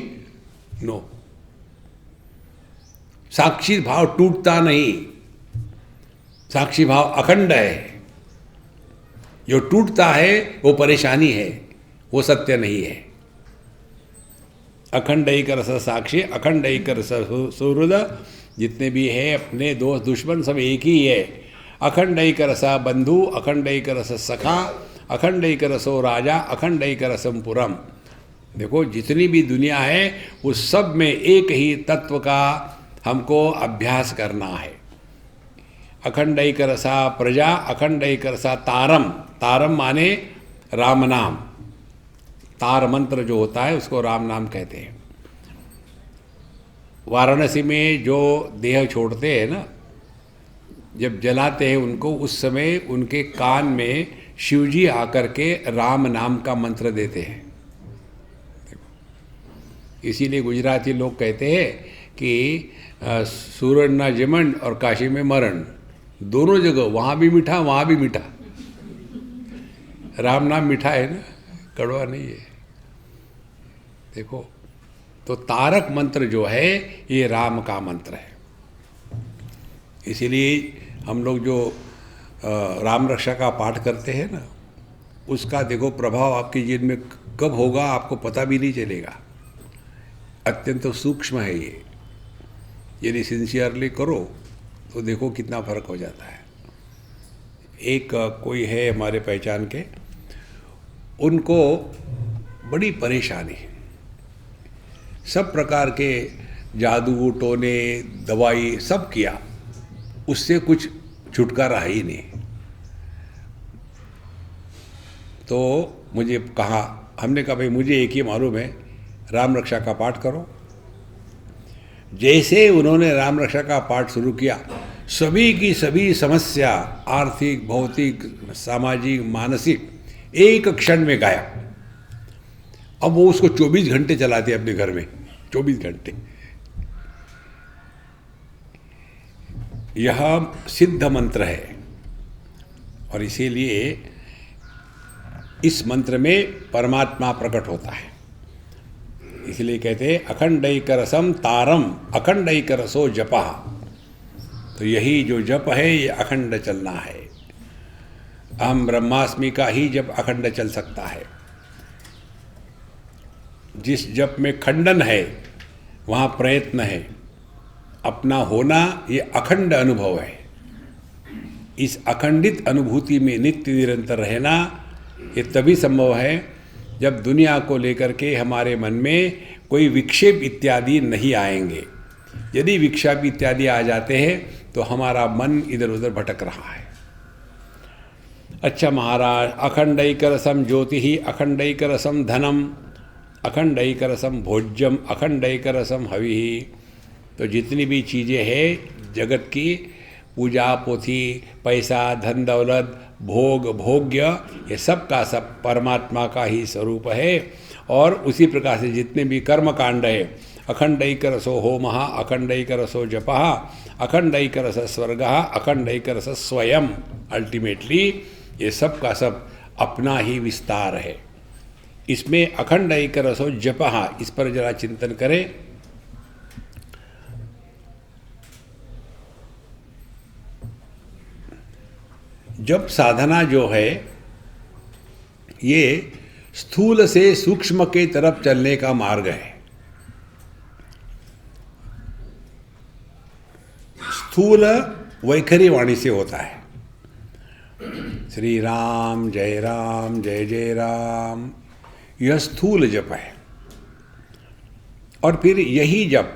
नो, साक्षी भाव टूटता नहीं। साक्षी भाव अखंड है। जो टूटता है वो परेशानी है, वो सत्य नहीं है। अखंडैक रस साक्षी, अखंडैक रस सुहृद, जितने भी है अपने दोस्त दुश्मन सब एक ही है। अखंडैक रस बंधु, अखंडैक रस सखा, अखंडैक रसो राजा, अखंडैक रसम पुरम। देखो, जितनी भी दुनिया है उस सब में एक ही तत्व का हमको अभ्यास करना है। अखंडैक रसा प्रजा, अखंडैक रसा तारम। तारम माने राम नाम। तार मंत्र जो होता है उसको राम नाम कहते हैं। वाराणसी में जो देह छोड़ते हैं ना, जब जलाते हैं उनको, उस समय उनके कान में शिवजी आकर के राम नाम का मंत्र देते हैं। इसीलिए गुजराती लोग कहते हैं कि सूरज ना जमन और काशी में मरण, दोनों जगह, वहाँ भी मीठा वहाँ भी मीठा। राम नाम मीठा है ना, कड़वा नहीं है। देखो, तो तारक मंत्र जो है ये राम का मंत्र है। इसीलिए हम लोग जो राम रक्षा का पाठ करते हैं ना, उसका देखो प्रभाव आपके जीवन में कब होगा आपको पता भी नहीं चलेगा। अत्यंत सूक्ष्म है ये। यदि सिंसियरली करो तो देखो कितना फर्क हो जाता है। एक कोई है हमारे पहचान के, उनको बड़ी परेशानी, सब प्रकार के जादू टोने दवाई सब किया, उससे कुछ छुटकारा ही नहीं। तो मुझे कहा, हमने कहा भाई मुझे एक ही मालूम है, राम रक्षा का पाठ करो। जैसे उन्होंने राम रक्षा का पाठ शुरू किया, सभी की सभी समस्या, आर्थिक, भौतिक, सामाजिक, मानसिक, एक क्षण में गायब। अब वो उसको 24 घंटे चलाते अपने घर में, 24 घंटे। यह सिद्ध मंत्र है और इसीलिए इस मंत्र में परमात्मा प्रकट होता है। इसलिए कहते हैं अखंडैक रसम तारम, अखंडैक रसो जपा। तो यही जो जप है ये अखंड चलना है। अहम ब्रह्मास्मि का ही जप अखंड चल सकता है। जिस जप में खंडन है वहाँ प्रयत्न है। अपना होना ये अखंड अनुभव है। इस अखंडित अनुभूति में नित्य निरंतर रहना ये तभी संभव है जब दुनिया को लेकर के हमारे मन में कोई विक्षेप इत्यादि नहीं आएंगे। यदि विक्षेप इत्यादि आ जाते हैं तो हमारा मन इधर उधर भटक रहा है। अच्छा महाराज, अखंडैक रसम ज्योति ही, अखंडैक रसम धनम, अखंडैक रसम भोज्यम, अखंडैक रसम हवि। तो जितनी भी चीज़ें हैं जगत की, पूजा पोथी, पैसा, धन दौलत, भोग, भोग्य, ये सब का सब परमात्मा का ही स्वरूप है। और उसी प्रकार से जितने भी कर्म कांड है, अखंडैक रसो होमः, अखंडैक रसो जपः, अखंडैक रस स्वर्गः, अखंडैक रस स्वयं, अल्टीमेटली ये सब का सब अपना ही विस्तार है। इसमें अखंड एक रसो जपहा, इस पर जरा चिंतन करें। जप साधना जो है ये स्थूल से सूक्ष्म के तरफ चलने का मार्ग है। स्थूल वैखरी वाणी से होता है, श्री राम जय जय राम, यह स्थूल जप है। और फिर यही जप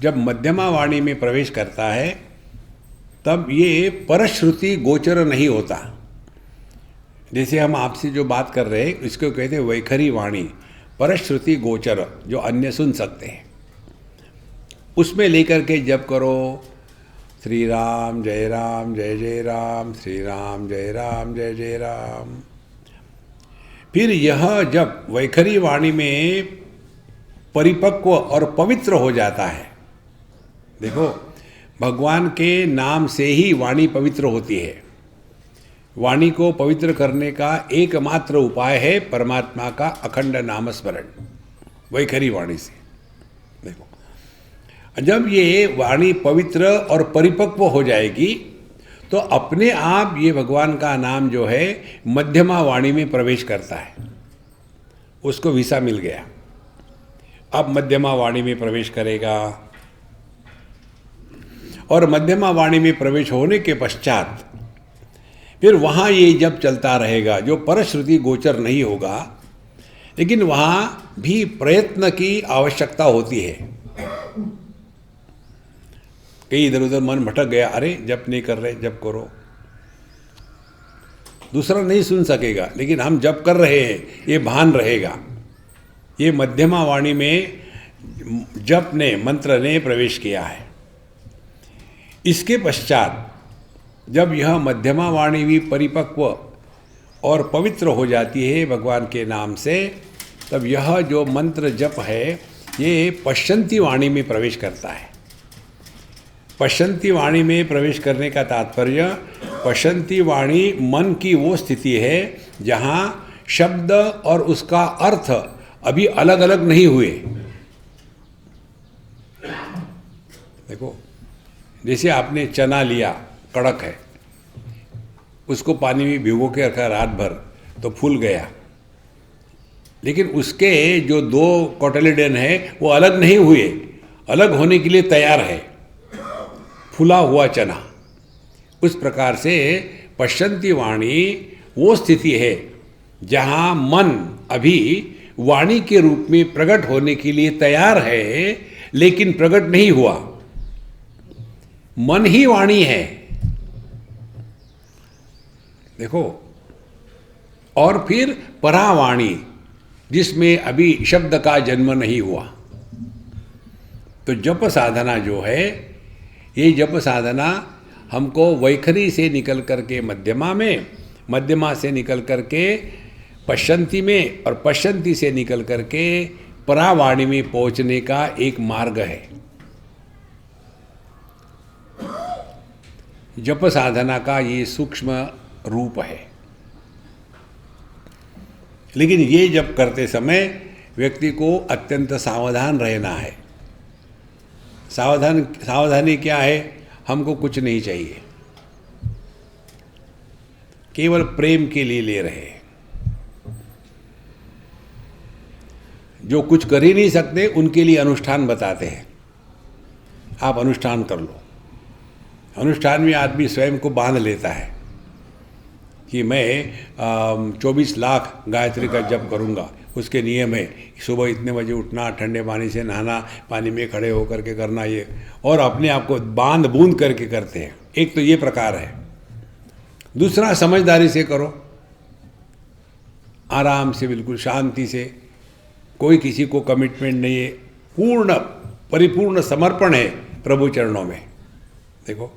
जब मध्यमा वाणी में प्रवेश करता है तब ये परश्रुति गोचर नहीं होता। जैसे हम आपसे जो बात कर रहे हैं इसको कहते हैं वैखरी वाणी, परश्रुति गोचर, जो अन्य सुन सकते हैं। उसमें लेकर के जप करो, श्री राम जय जय राम, श्री राम जय जय राम। फिर यह जब वैखरी वाणी में परिपक्व और पवित्र हो जाता है, देखो भगवान के नाम से ही वाणी पवित्र होती है। वाणी को पवित्र करने का एकमात्र उपाय है परमात्मा का अखंड नामस्मरण, वैखरी वाणी से। देखो जब ये वाणी पवित्र और परिपक्व हो जाएगी तो अपने आप ये भगवान का नाम जो है मध्यमा वाणी में प्रवेश करता है, उसको वीसा मिल गया। अब मध्यमा वाणी में प्रवेश करेगा और मध्यमा वाणी में प्रवेश होने के पश्चात फिर वहाँ ये जब चलता रहेगा जो परश्रुति गोचर नहीं होगा, लेकिन वहाँ भी प्रयत्न की आवश्यकता होती है। कहीं इधर उधर मन भटक गया, अरे जप नहीं कर रहे, जप करो, दूसरा नहीं सुन सकेगा, लेकिन हम जप कर रहे हैं ये भान रहेगा। ये मध्यमा वाणी में जप ने, मंत्र ने प्रवेश किया है। इसके पश्चात जब यह मध्यमा वाणी भी परिपक्व और पवित्र हो जाती है भगवान के नाम से, तब यह जो मंत्र जप है ये पश्यंती वाणी में प्रवेश करता है। पश्यंती वाणी में प्रवेश करने का तात्पर्य, पश्यंती वाणी मन की वो स्थिति है जहाँ शब्द और उसका अर्थ अभी अलग अलग नहीं हुए। देखो जैसे आपने चना लिया, कड़क है, उसको पानी में भिगो के रखा रात भर तो फूल गया, लेकिन उसके जो दो कोटिलेडन है वो अलग नहीं हुए, अलग होने के लिए तैयार है, फूला हुआ चना। उस प्रकार से पश्यंती वाणी वो स्थिति है जहाँ मन अभी वाणी के रूप में प्रकट होने के लिए तैयार है लेकिन प्रकट नहीं हुआ। मन ही वाणी है, देखो। और फिर परावाणी जिसमें अभी शब्द का जन्म नहीं हुआ। तो जप साधना जो है, ये जप साधना हमको वैखरी से निकल करके मध्यमा में, मध्यमा से निकल करके पश्यंती में, और पश्यंती से निकल करके परावाणी में पहुंचने का एक मार्ग है। जप साधना का ये सूक्ष्म रूप है। लेकिन ये जप करते समय व्यक्ति को अत्यंत सावधान रहना है। सावधानी क्या है? हमको कुछ नहीं चाहिए, केवल प्रेम के लिए ले रहे हैं। जो कुछ कर ही नहीं सकते उनके लिए अनुष्ठान बताते हैं, आप अनुष्ठान कर लो। अनुष्ठान में आदमी स्वयं को बांध लेता है कि मैं 24 लाख गायत्री का जप करूंगा। उसके नियम है, सुबह इतने बजे उठना, ठंडे पानी से नहाना, पानी में खड़े होकर के करना, ये, और अपने आप को बांध बूंद करके करते हैं। एक तो ये प्रकार है। दूसरा, समझदारी से करो, आराम से, बिल्कुल शांति से, कोई किसी को कमिटमेंट नहीं है, पूर्ण परिपूर्ण समर्पण है प्रभु चरणों में। देखो,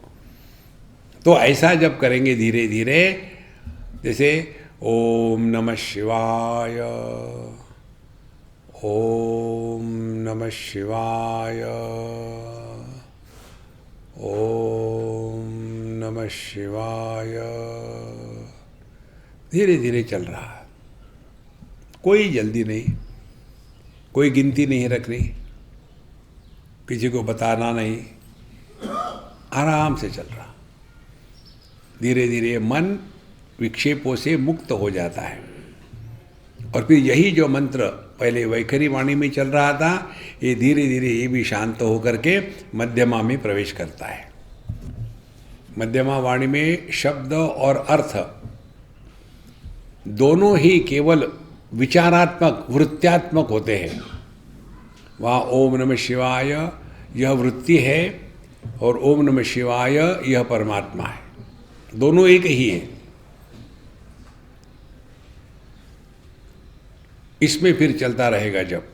तो ऐसा जब करेंगे धीरे धीरे, जैसे ओम नमः शिवाय, ओम नमः शिवाय, ओम नमः शिवाय, धीरे धीरे चल रहा है। कोई जल्दी नहीं, कोई गिनती नहीं रखनी, किसी को बताना नहीं, आराम से चल रहा। धीरे धीरे मन विक्षेपों से मुक्त हो जाता है। और फिर यही जो मंत्र पहले वैखरी वाणी में चल रहा था, ये धीरे धीरे ये भी शांत होकर के मध्यमा में प्रवेश करता है। मध्यमा वाणी में शब्द और अर्थ दोनों ही केवल विचारात्मक वृत्त्यात्मक होते हैं। वहाँ ओम नमः शिवाय यह वृत्ति है और ओम नमः शिवाय यह परमात्मा है, दोनों एक ही है। इसमें फिर चलता रहेगा जब।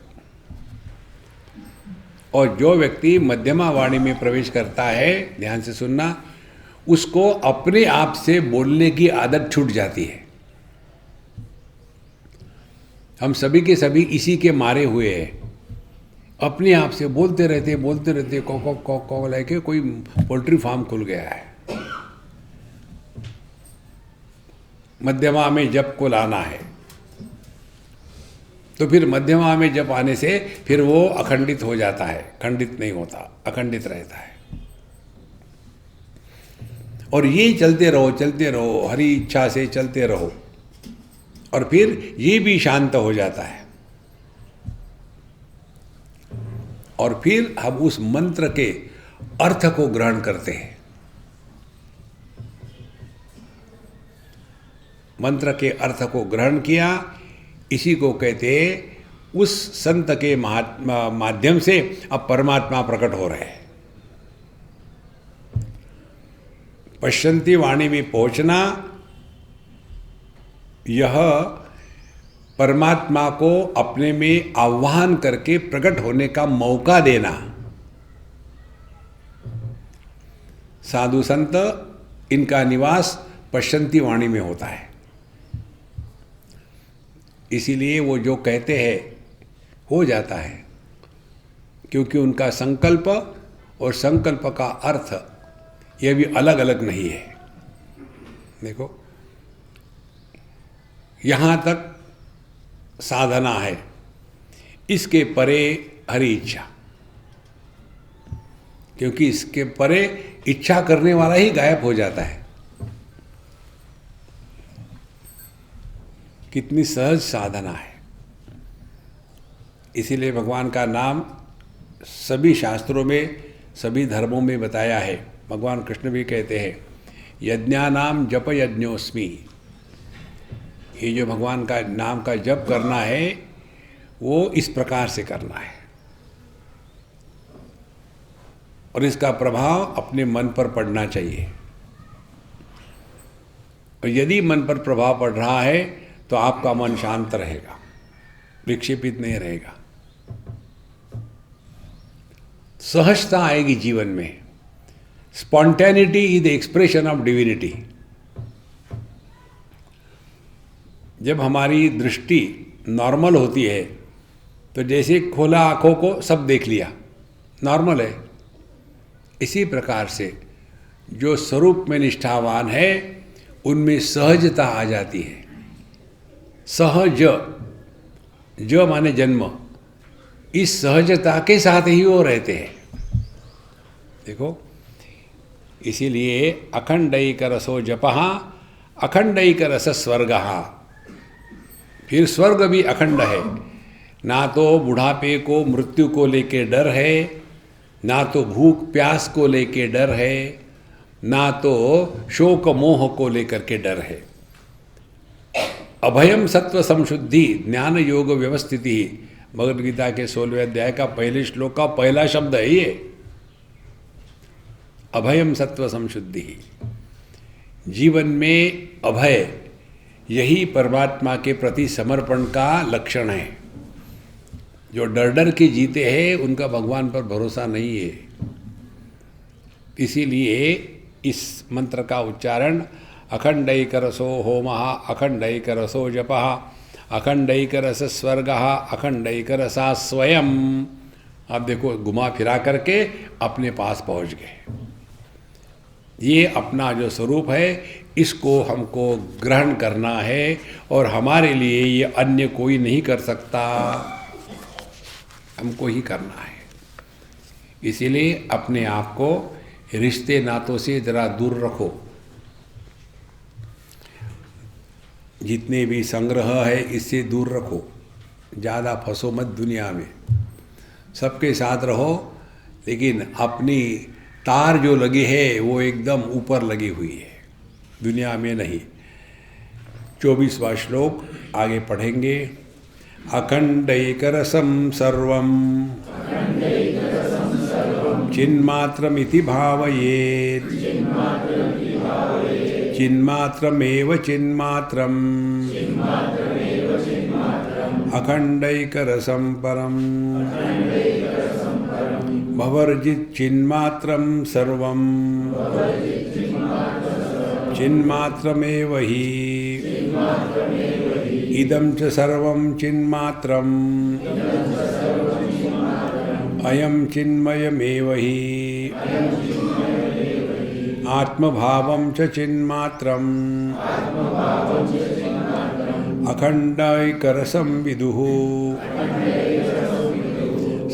और जो व्यक्ति मध्यमा वाणी में प्रवेश करता है, ध्यान से सुनना, उसको अपने आप से बोलने की आदत छूट जाती है। हम सभी के सभी इसी के मारे हुए हैं, अपने आप से बोलते रहते कौ लेके कोई पोल्ट्री फार्म खुल गया है। मध्यमा में जप को लाना है, तो फिर मध्यमा में जप आने से फिर वो अखंडित हो जाता है, खंडित नहीं होता, अखंडित रहता है। और ये चलते रहो, हरी इच्छा से चलते रहो, और फिर ये भी शांत हो जाता है। और फिर हम उस मंत्र के अर्थ को ग्रहण करते हैं। मंत्र के अर्थ को ग्रहण किया, इसी को कहते हैं उस संत के माध्यम से अब परमात्मा प्रकट हो रहे हैं। पश्यंती वाणी में पहुंचना, यह परमात्मा को अपने में आह्वान करके प्रकट होने का मौका देना। साधु संत इनका निवास पश्यंती वाणी में होता है। इसीलिए वो जो कहते हैं हो जाता है, क्योंकि उनका संकल्प और संकल्प का अर्थ यह भी अलग अलग नहीं है। देखो, यहाँ तक साधना है, इसके परे हरि इच्छा, क्योंकि इसके परे इच्छा करने वाला ही गायब हो जाता है। कितनी सहज साधना है। इसीलिए भगवान का नाम सभी शास्त्रों में, सभी धर्मों में बताया है। भगवान कृष्ण भी कहते हैं यज्ञानाम जप यज्ञोस्मि। ये जो भगवान का नाम का जप करना है वो इस प्रकार से करना है, और इसका प्रभाव अपने मन पर पड़ना चाहिए। और यदि मन पर प्रभाव पड़ रहा है तो आपका मन शांत रहेगा, विक्षेपित नहीं रहेगा, सहजता आएगी जीवन में। Spontaneity is the expression of divinity. जब हमारी दृष्टि नॉर्मल होती है तो जैसे खोला आंखों को सब देख लिया, नॉर्मल है। इसी प्रकार से जो स्वरूप में निष्ठावान है उनमें सहजता आ जाती है। सहज, जो माने जन्म, इस सहजता के साथ ही वो रहते हैं। देखो, इसीलिए अखंडैक रसो जपः अखंडैक रस स्वर्गः। फिर स्वर्ग भी अखंड है। ना तो बुढ़ापे को, मृत्यु को लेके डर है, ना तो भूख प्यास को लेके डर है, ना तो शोक मोह को लेकर के डर है। अभयम सत्व संशुद्धि ज्ञान योग व्यवस्थिति, भगवद गीता के 16वें अध्याय का पहले श्लोक का पहला शब्द है ये, अभयम सत्व संशुद्धि। जीवन में अभय, यही परमात्मा के प्रति समर्पण का लक्षण है। जो डर डर के जीते हैं उनका भगवान पर भरोसा नहीं है। इसीलिए इस मंत्र का उच्चारण अखंडैक रसो होमः अखंडैक रसो जपः अखंडैक रस स्वर्गः अखंडैक रसा स्वयं। आप देखो, घुमा फिरा करके अपने पास पहुंच गए। ये अपना जो स्वरूप है इसको हमको ग्रहण करना है और हमारे लिए ये अन्य कोई नहीं कर सकता, हमको ही करना है। इसीलिए अपने आप को रिश्ते नातों से ज़रा दूर रखो। जितने भी संग्रह है इससे दूर रखो, ज़्यादा फंसो मत दुनिया में। सबके साथ रहो लेकिन अपनी तार जो लगी है वो एकदम ऊपर लगी हुई है, दुनिया में नहीं। 24वां श्लोक आगे पढ़ेंगे। अखंडैकरसं सर्वं चिन्मात्रमिति भावयेत्, चिन्मात्रमेव चिन्मात्रम् अखंडैकरसं परम् भवर्जित् चिन्मात्रं सर्वं चिन्मात्रमेव हि इदं च सर्वं चिन्मात्रम् अयं चिन्मयमेव हि आत्मभावं च चिन्मात्रम् अखंडैकरसं विदुः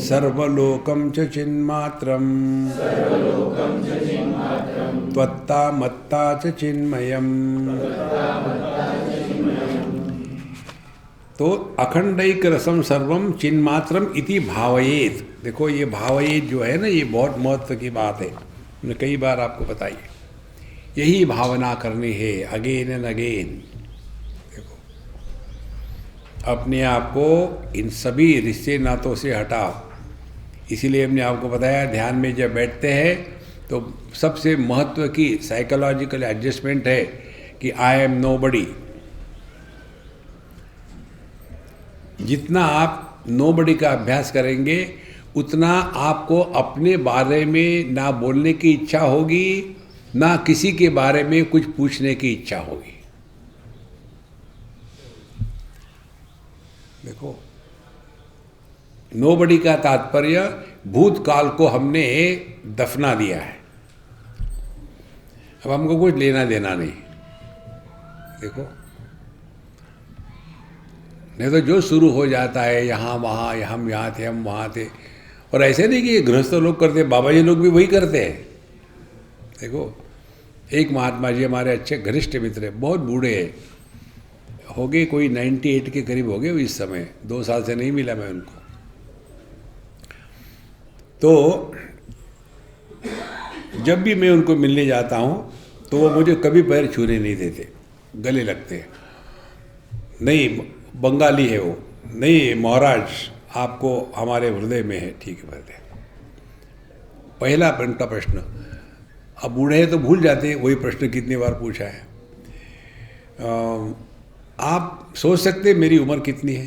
सर्वलोकं च चिन्मात्रम् त्वत्ता मत्ता च चिन्मयम्। तो अखंडैकरसं सर्वं चिन्मात्रम इति भावयेत। देखो ये भावयेत जो है ना, ये बहुत महत्व की बात है, मैंने कई बार आपको बताई है। यही भावना करनी है अगेन एंड अगेन। देखो अपने आप को इन सभी रिश्ते नातों से हटाओ। इसीलिए हमने आपको बताया ध्यान में जब बैठते हैं तो सबसे महत्व की साइकोलॉजिकल एडजस्टमेंट है कि आई एम नोबडी। जितना आप नोबडी का अभ्यास करेंगे उतना आपको अपने बारे में ना बोलने की इच्छा होगी, ना किसी के बारे में कुछ पूछने की इच्छा होगी। देखो नोबडी का तात्पर्य भूतकाल को हमने दफना दिया है, अब हमको कुछ लेना देना नहीं। देखो नहीं तो जो शुरू हो जाता है यहाँ वहाँ, हम यहाँ थे हम वहाँ थे, और ऐसे नहीं कि ये गृहस्थ लोग करते, बाबा जी लोग भी वही करते हैं। देखो एक महात्मा जी हमारे अच्छे घनिष्ठ मित्र हैं, बहुत बूढ़े हैं, हो गए कोई 98 के करीब हो गए इस समय, 2 साल से नहीं मिला मैं उनको। तो जब भी मैं उनको मिलने जाता हूँ तो वो मुझे कभी पैर छूने नहीं देते, गले लगते हैं। नहीं बंगाली है वो, नहीं महाराज आपको हमारे हृदय में है, ठीक है हृदय। पहला उनका प्रश्न, अब बूढ़े हैं तो भूल जाते हैं वही प्रश्न कितनी बार पूछा है। आप सोच सकते हैं मेरी उम्र कितनी है?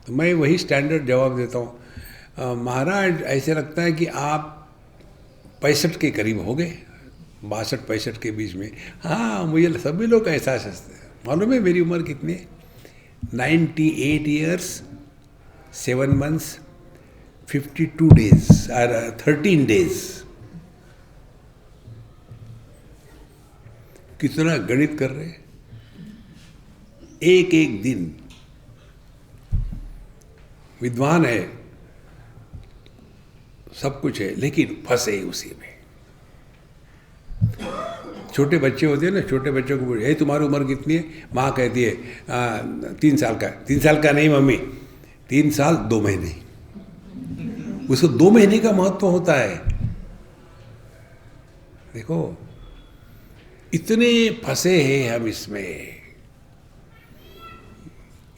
तो मैं वही स्टैंडर्ड जवाब देता हूँ, महाराज ऐसे लगता है कि आप 65 के करीब हो गए, 62-65 के बीच में। हाँ मुझे सभी लोग ऐसा सोचते हैं। मालूम है मेरी उम्र कितनी है? 98 years 7 months 52 days और 13 days। कितना गणित कर रहे हैं, एक एक दिन। विद्वान है, सब कुछ है, लेकिन फंसे उसी में। छोटे बच्चे होते हैं ना, छोटे बच्चों को बोले तुम्हारी उम्र कितनी है? माँ कहती है 3 साल का। 3 साल का नहीं मम्मी, 3 साल 2 महीने। उसको 2 महीने का महत्व होता है। देखो इतने फंसे हैं हम इसमें।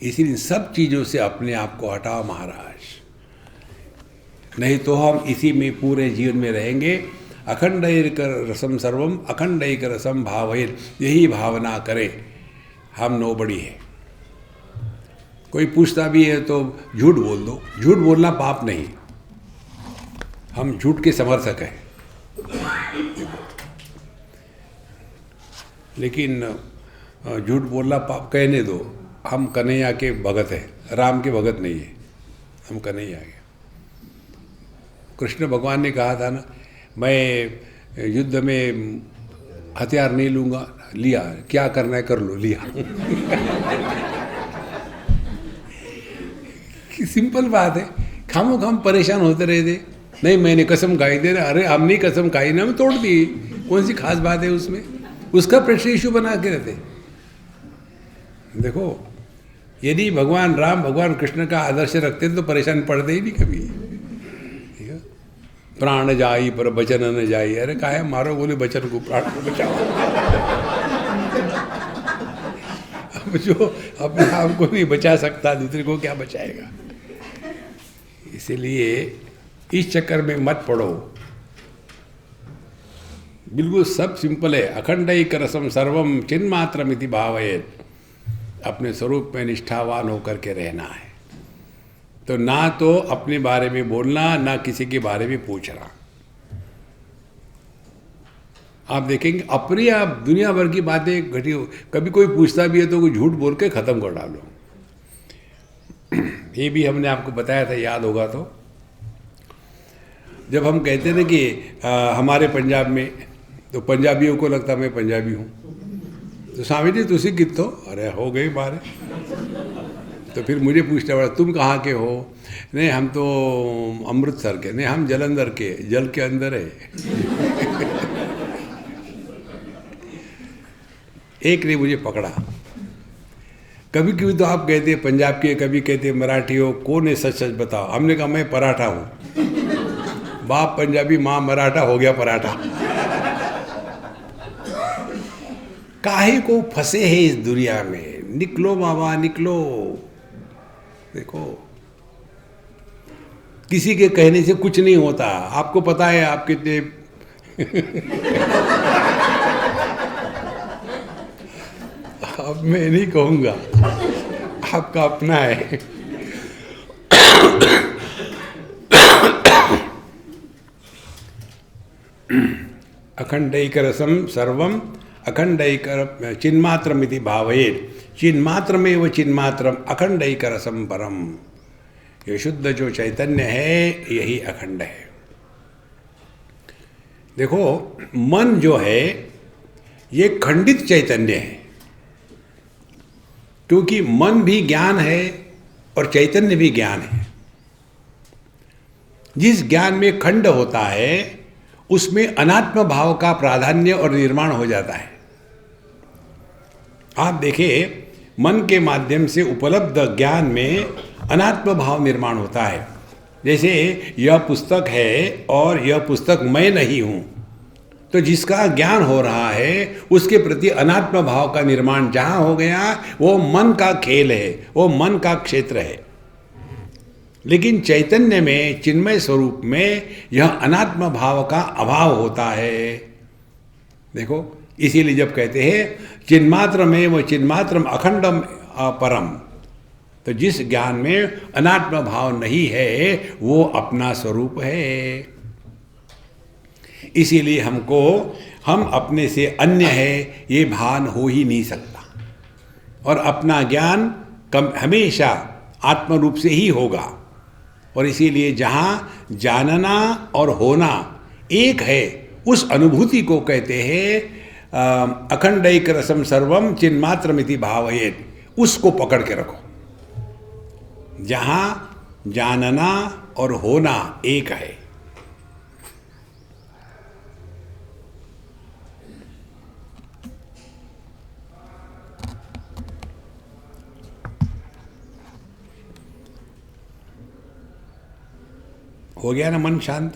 इसीलिए सब चीज़ों से अपने आप को हटाओ महाराज, नहीं तो हम इसी में पूरे जीवन में रहेंगे। अखंडैकरसं सर्वम अखंडैकरसं भावयेत्, यही भावना करें हम नोबडी है। कोई पूछता भी है तो झूठ बोल दो, झूठ बोलना पाप नहीं, हम झूठ के समर्थक हैं। लेकिन झूठ बोलना पाप कहने दो, हम कन्हैया के भगत हैं, राम के भगत नहीं है, हम कन्हैया के। कृष्ण भगवान ने कहा था ना, मैं युद्ध में हथियार नहीं लूँगा, लिया, क्या करना है कर लो, लिया। सिंपल बात है, खामो खाम परेशान होते रहे थे। नहीं मैंने कसम खाई, दे रहे, अरे हमने कसम खाई ना, हम तोड़ दी, कौन सी खास बात है उसमें? उसका प्रश्न इशू बना के रहते। देखो, यदि भगवान राम भगवान कृष्ण का आदर्श रखते तो परेशान पड़ते ही नहीं कभी। ठीक है, प्राण जाई पर बचन न जाई, अरे काहे मारो, बोले बचन को, प्राण को बचाओ। अब जो अपने आप को नहीं बचा सकता, दूसरे को क्या बचाएगा? इसीलिए इस चक्कर में मत पड़ो। बिल्कुल सब सिंपल है। अखंडैक रसम सर्वम चिन्मात्रमिति भावयेत, अपने स्वरूप में निष्ठावान होकर के रहना है। तो ना तो अपने बारे में बोलना, ना किसी के बारे में पूछना। आप देखेंगे अपनी आप दुनिया भर की बातें घटी, कभी कोई पूछता भी है तो कोई झूठ बोल के ख़त्म कर डालो। ये भी हमने आपको बताया था, याद होगा तो, जब हम कहते थे कि हमारे पंजाब में, तो पंजाबियों को लगता मैं पंजाबी हूँ, तो स्वामी जी तुसी कितो, अरे हो गई बारे। तो फिर मुझे पूछना पड़ा तुम कहाँ के हो? नहीं हम तो अमृतसर के। नहीं हम जलंधर के, जल के अंदर है। एक ने मुझे पकड़ा। कभी कभी तो आप कहते पंजाब के, कभी कहते मराठी हो, कौन है सच सच बताओ? हमने कहा मैं पराठा हूँ। बाप पंजाबी माँ मराठा, हो गया पराठा। काहे को फंसे हैं इस दुनिया में? निकलो बाबा निकलो। देखो किसी के कहने से कुछ नहीं होता। आपको पता है आप कितने अब मैं नहीं कहूँगा, आपका अपना है। अखंडैक रसम सर्वम अखंडैक चिन्मात्रमिति भावयेत, चिन्मात्रमेव चिन्मात्रम अखंडैक रसम परम। ये शुद्ध जो चैतन्य है यही अखंड है। देखो मन जो है ये खंडित चैतन्य है, क्योंकि मन भी ज्ञान है और चैतन्य भी ज्ञान है। जिस ज्ञान में खंड होता है उसमें अनात्म भाव का प्राधान्य और निर्माण हो जाता है। आप देखिए मन के माध्यम से उपलब्ध ज्ञान में अनात्म भाव निर्माण होता है। जैसे यह पुस्तक है और यह पुस्तक मैं नहीं हूँ, तो जिसका ज्ञान हो रहा है उसके प्रति अनात्म भाव का निर्माण जहाँ हो गया वो मन का खेल है, वो मन का क्षेत्र है। लेकिन चैतन्य में, चिन्मय स्वरूप में यह अनात्म भाव का अभाव होता है। देखो इसीलिए जब कहते हैं चिन्मात्रमेव चिन्मात्रम अखंडम अपरम, तो जिस ज्ञान में अनात्म भाव नहीं है वो अपना स्वरूप है। इसीलिए हम अपने से अन्य है ये भान हो ही नहीं सकता, और अपना ज्ञान हमेशा आत्म रूप से ही होगा। और इसीलिए जहाँ जानना और होना एक है उस अनुभूति को कहते हैं अखंडैक रसम सर्वम चिन्मात्रमिति भावयेत। उसको पकड़ के रखो, जहाँ जानना और होना एक है। हो गया ना मन शांत?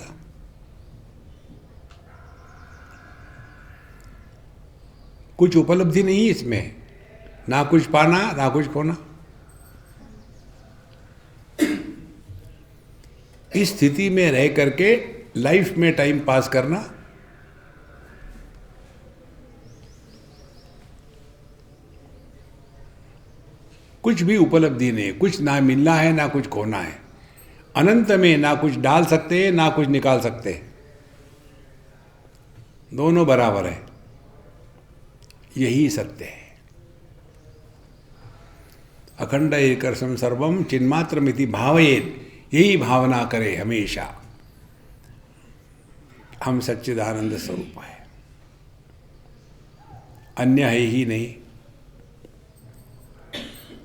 कुछ उपलब्धि नहीं इसमें, ना कुछ पाना ना कुछ खोना। इस स्थिति में रह करके लाइफ में टाइम पास करना, कुछ भी उपलब्धि नहीं, कुछ ना मिलना है ना कुछ खोना है। अनंत में ना कुछ डाल सकते हैं ना कुछ निकाल सकते हैं, दोनों बराबर है। यही सत्य है। अखंडैक रसम सर्वम चिन्मात्रमिति भावयेत, यही भावना करे हमेशा। हम सच्चिदानंद स्वरूप है, अन्य है ही नहीं।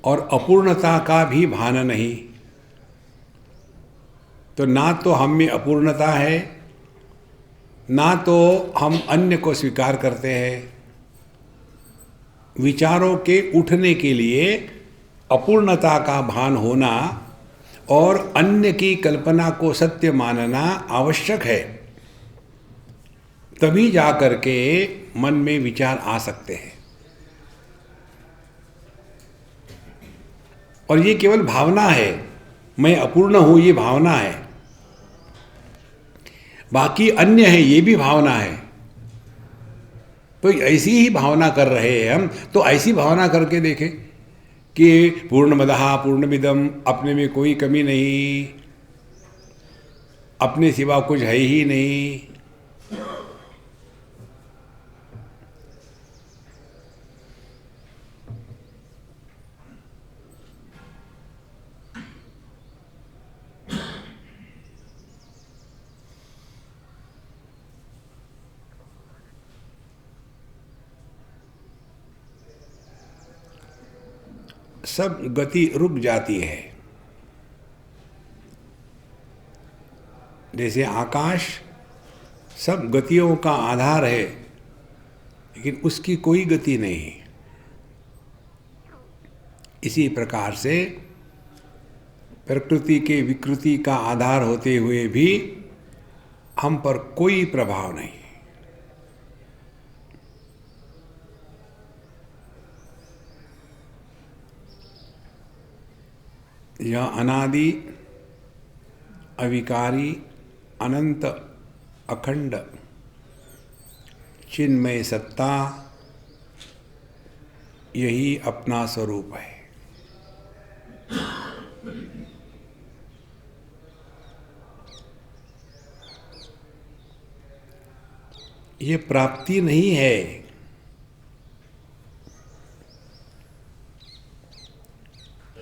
और अपूर्णता का भी भान नहीं, तो ना तो हम में अपूर्णता है, ना तो हम अन्य को स्वीकार करते हैं। विचारों के उठने के लिए अपूर्णता का भान होना और अन्य की कल्पना को सत्य मानना आवश्यक है, तभी जाकर के मन में विचार आ सकते हैं। और ये केवल भावना है, मैं अपूर्ण हूं, ये भावना है। बाकी अन्य है, ये भी भावना है। तो ऐसी ही भावना कर रहे हैं हम, तो ऐसी भावना करके देखें कि पूर्णमदः पूर्णमिदं, अपने में कोई कमी नहीं, अपने सिवा कुछ है ही नहीं। सब गति रुक जाती है। जैसे आकाश सब गतियों का आधार है, लेकिन उसकी कोई गति नहीं। इसी प्रकार से प्रकृति के विकृति का आधार होते हुए भी हम पर कोई प्रभाव नहीं। यह अनादि, अविकारी, अनंत, अखंड, चिन्मय सत्ता, यही अपना स्वरूप है। ये प्राप्ति नहीं है,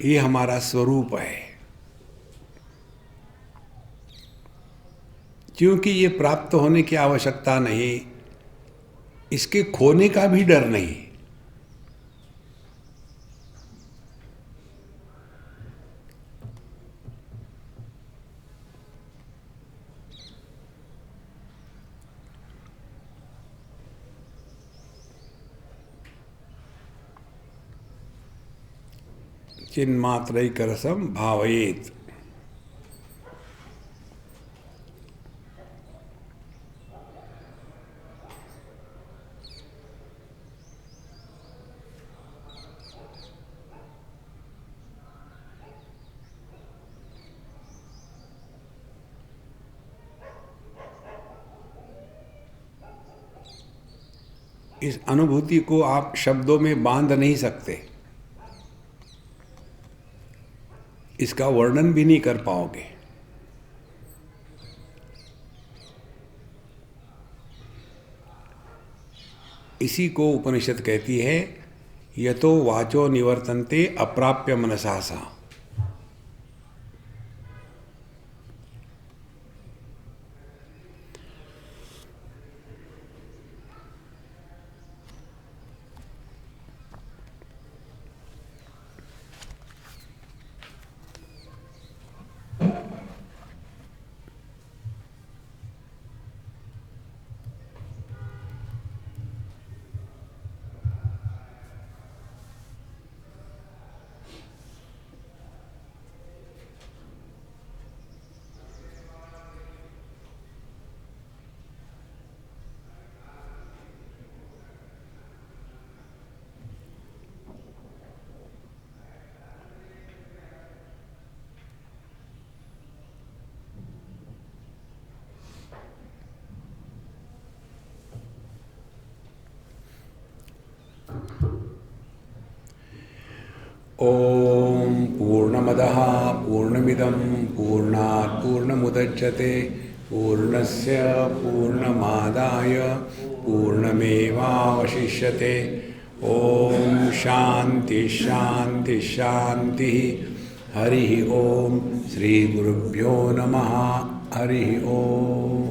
ये हमारा स्वरूप है। क्योंकि ये प्राप्त होने की आवश्यकता नहीं, इसके खोने का भी डर नहीं। चिन्मात्रैकरसं भावयेत्। इस अनुभूति को आप शब्दों में बांध नहीं सकते, इसका वर्णन भी नहीं कर पाओगे। इसी को उपनिषद कहती है, यतो वाचो निवर्तन्ते अप्राप्य मनसा सा। ओम पूर्णमदः पूर्णमिदं पूर्णात् पूर्णमुदच्यते पूर्णस्य पूर्णमादाय पूर्णमेवावशिष्यते। ओम शांति शांति शांति। हरि ओम। श्री गुरुभ्यो नमः। हरि ओम।